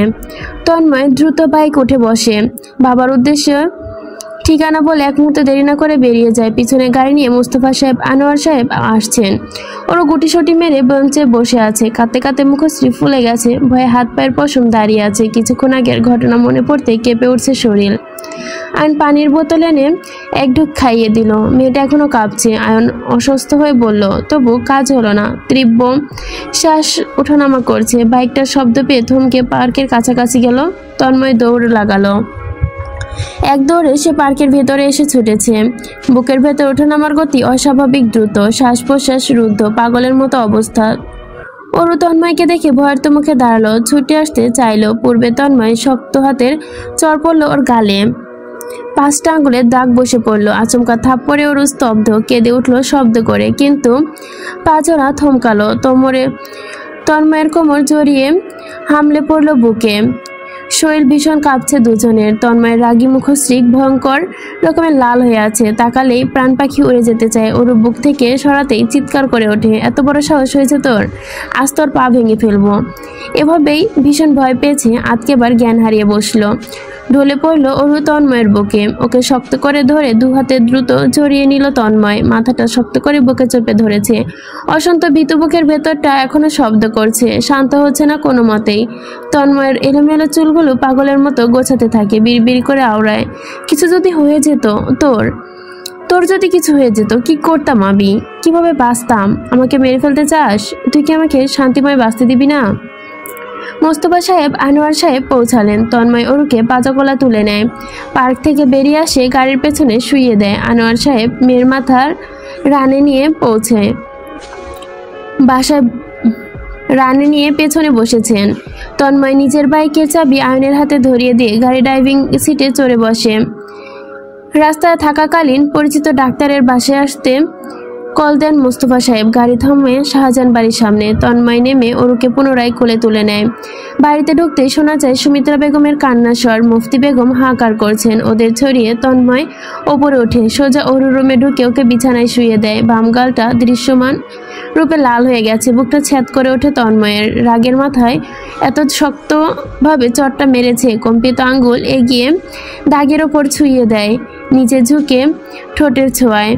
তন্ময় দ্রুত বাইক উঠে বসে। বাবার উদ্দেশ্যে ঠিকানা বলে এক মুহূর্তে দেরি না করে বেরিয়ে যায়। পিছনে গাড়ি নিয়ে মোস্তফা সাহেব, আনোয়ার সাহেব আসছেন। ওরা গুটিসটি মেরে বেঞ্চে বসে আছে, কাঁদতে কাঁদতে মুখশ্রী ফুলে গেছে, ভয়ে হাত পায়ের পশম দাঁড়িয়ে আছে। কিছুক্ষণ আগের ঘটনা মনে পড়তে কেঁপে উঠছে শরীর। আয়ন পানির বোতল এনে এক ঢুক খাইয়ে দিল। মেয়েটা এখনো কাঁপছে। আয়ন অসুস্থ হয়ে বলল, তবু কাজ হলো না। তীব্র শ্বাস ওঠানামা করছে। বাইকটার শব্দ পেয়ে থমকে পার্কের কাছাকাছি গেল। তন্ময় দৌড় লাগালো। এক দৌড়ে সে পার্কের ভেতরে এসে ছুটেছে। বুকের ভেতর ওঠানামার গতি অস্বাভাবিক দ্রুত, শ্বাস প্রশ্বাস রুদ্ধ, পাগলের মতো অবস্থা। অরু তন্ময়কে দেখে ভয়ার্ত মুখে দাঁড়ালো, ছুটে আসতে চাইল। পূর্বে তন্ময় শক্ত হাতের চড় পড়ল ওর গালে, 5টা আঙুলের দাগ বসে পড়ল। আচমকা থাপ্পড়ে ওর স্তব্ধ, কেঁদে উঠল শব্দ করে, কিন্তু পাজরা থমকালো। তন্ময়ের কোমর জড়িয়ে হামলে পড়ল বুকে। শরীর ভীষণ কাঁপছে দুজনের। তন্ময়ের রাগী মুখশ্রী ভয়ঙ্কর রকমের লাল হয়ে আছে। তাকালেই প্রাণ পাখি উড়ে যেতে চায়। ওর বুক থেকে সরাতেই চিৎকার করে ওঠে, এত বড় সাহস হয়েছে তোর? আজ তোর পা ভেঙে ফেলবো। এভাবেই ভীষণ ভয় পেয়েছে, আজকেবার জ্ঞান হারিয়ে বসলো। ঢলে পড়ল অরু তন্ময়ের বুকে। ওকে শক্ত করে ধরে 2 হাতে দ্রুত জড়িয়ে নিল তন্ময়। মাথাটা শক্ত করে বুকে চেপে ধরেছে। অশান্ত ভীতু বুকের ভেতরটা এখনো শব্দ করছে, শান্ত হচ্ছে না কোনো মতেই। তন্ময়ের এলোমেলো চুলগুলো পাগলের মতো গোছাতে থাকে, বিড়বিড় করে আওড়ায়, কিছু যদি হয়ে যেত তোর যদি কিছু হয়ে যেত, কি করতাম আমি? কিভাবে বাঁচতাম? আমাকে মেরে ফেলতে চাস? তুই কি আমাকে শান্তিময় বাঁচতে দিবি না? মোস্তফা সাহেব, আনোয়ার সাহেব পৌঁছালেন। তন্ময় অরুকে পাজাকোলা তুলে নেয়। পার্ক থেকে বেরিয়ে আসে, গাড়ির পেছনে শুইয়ে দেয়। আনোয়ার সাহেব মেয়ের মাথার রানে নিয়ে বাসায় রানে নিয়ে পেছনে বসেছেন। তন্ময় নিজের বাইকের চাবি আয়নের হাতে ধরিয়ে দিয়ে গাড়ি ড্রাইভিং সিটে চড়ে বসে। রাস্তায় থাকাকালীন পরিচিত ডাক্তারের বাসায় আসতে কল দেন মোস্তফা সাহেব। গাড়ি থামে শাহজাহান বাড়ির সামনে। তন্ময় নেমে অরুকে পুনরায় কোলে তুলে নেয়। বাড়িতে ঢুকতেই শোনা যায় সুমিত্রা বেগমের কান্নার স্বর। মুফতি বেগম হাহাকার করছেন। ওদের ছড়িয়ে তন্ময় ওপরে ওঠে, সোজা অরুর রুমে ঢুকে ওকে বিছানায় শুয়ে দেয়। বাম গালটা দৃশ্যমান রূপে লাল হয়ে গেছে। বুকটা ছ্যাদ করে ওঠে তন্ময়ের। রাগের মাথায় এত শক্তভাবে চটটা মেরেছে, কম্পিত আঙ্গুল এগিয়ে দাগের ওপর ছুঁয়ে দেয়, নিচে ঝুঁকে ঠোঁটের ছোঁয়ায়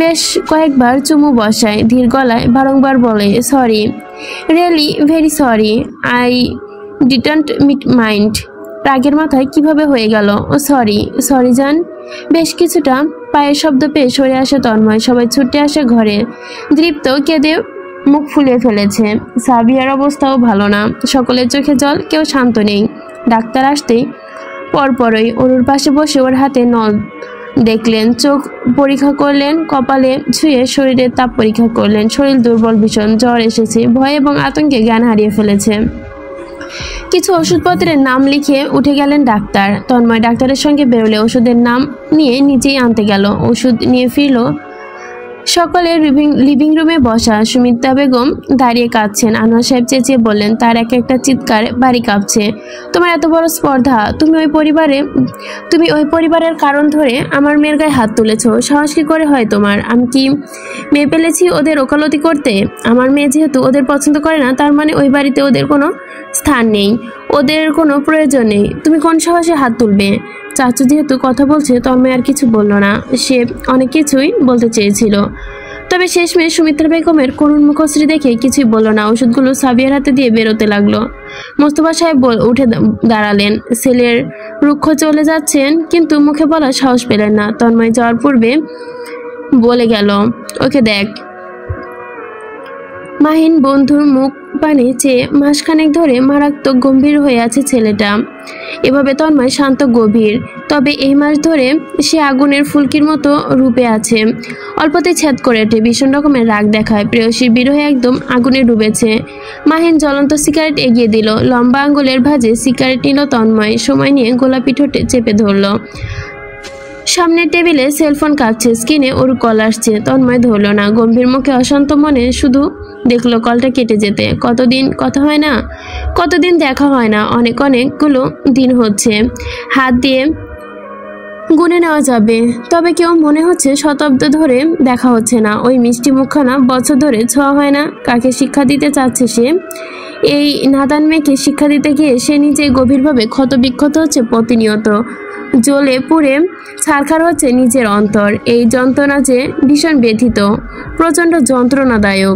বেশ কয়েকবার চুমু বসায়। ধীর গলায় বারংবার বলে, sorry, really very sorry, I didn't mind. রাগের মাথায় কিভাবে হয়ে গেল ও সরি? সরি জান। বেশ কিছুটা পায়ের শব্দ পেয়ে সরে আসে তন্ময়। সবাই ছুটে আসে ঘরে। দৃপ্ত কেঁদে মুখ ফুলিয়ে ফেলেছে। সাবিয়ার অবস্থাও ভালো না। সকলের চোখে জল, কেউ শান্ত নেই। ডাক্তার আসতেই পরপরই অরুর পাশে বসে ওর হাতে নল দেখলেন, চোখ পরীক্ষা করলেন, কপালে ছুঁয়ে শরীরের তাপ পরীক্ষা করলেন। শরীর দুর্বল, ভীষণ জ্বর এসেছে। ভয় এবং আতঙ্কে জ্ঞান হারিয়ে ফেলেছে। কিছু ওষুধপত্রের নাম লিখে উঠে গেলেন ডাক্তার। তন্ময় ডাক্তারের সঙ্গে বেরোলে ওষুধের নাম নিয়ে নিজেই আনতে গেল। ওষুধ নিয়ে ফিরল। সকলে লিভিং রুমে বসা। সুমিত্রা বেগম দাঁড়িয়ে কাঁদছেন। আনোয়ার সাহেব চেঁচিয়ে বললেন, তার এক একটা চিৎকার বাড়ি কাঁপছে। তোমার এত বড় স্পর্ধা! তুমি ওই পরিবারের কারণ ধরে আমার মেয়ের গায়ে হাত তুলেছ। সাহস কি করে হয় তোমার? আমি কি মেয়ে পেলেছি ওদের ওকালতি করতে? আমার মেয়ে যেহেতু ওদের পছন্দ করে না, তার মানে ওই বাড়িতে ওদের কোনো স্থান নেই, ওদের কোনো প্রয়োজন নেই। তুমি কোন সাহসে হাত তুলবে? চাচু যেহেতু কথা বলছে, তন্ময় আর কিছু বলল না। সে অনেক কিছুই বলতে চেয়েছিল, তবে শেষমেশ সুমিত্রা বেগমের করুণ মুখশ্রী দেখে কিছুই বলল না। ওষুধগুলো সাবিয়ার হাতে দিয়ে বেরোতে লাগলো। মোস্তফা সাহেব উঠে দাঁড়ালেন। ছেলের রুক্ষ চলে যাচ্ছেন, কিন্তু মুখে বলার সাহস পেলেন না। তন্ময় যাওয়ার পূর্বে বলে গেল, ওকে দেখ। মাহিন বন্ধুর মুখ পানে চেয়ে মাসখানেক ধরে মারাত্মক গম্ভীর হয়ে আছে ছেলেটা। এভাবে তন্ময় শান্ত, গভীর। তবে এই মাস ধরে সে আগুনের ফুলকির মতো রূপে আছে। অল্পতে ছেদ করে ওঠে, ভীষণ রকমের রাগ দেখায়। প্রেয়সীর বিরহে একদম আগুনে ডুবেছে। মাহিন জ্বলন্ত সিগারেট এগিয়ে দিল। লম্বা আঙ্গুলের ভাঁজে সিগারেট নিল তন্ময়। সময় নিয়ে গোলাপি ঠোঁটে চেপে ধরল। সামনের টেবিলে সেলফোন কাঁপছে। স্ক্রিনে ওর কল আসছে। তন্ময় ধরল না। গম্ভীর মুখে অশান্ত মনে শুধু দেখলো কলটা কেটে যেতে। কতদিন কথা হয় না, কতদিন দেখা হয় না। অনেকগুলো দিন হচ্ছে, হাত দিয়ে গুনে নেওয়া যাবে। তবে কেউ মনে হচ্ছে শতাব্দ ধরে দেখা হচ্ছে না। ওই মিষ্টি মুখখানা বছর ধরে ছোঁয়া হয় না। কাকে শিক্ষা দিতে চাচ্ছে সে? এই নাদান মেয়েকে শিক্ষা দিতে গিয়ে সে নিজে গভীরভাবে ক্ষতবিক্ষত হচ্ছে প্রতিনিয়ত। জ্বলে পুড়ে ছারখার হচ্ছে নিজের অন্তর। এই যন্ত্রণা যে ভীষণ ব্যথিত, প্রচণ্ড যন্ত্রণাদায়ক।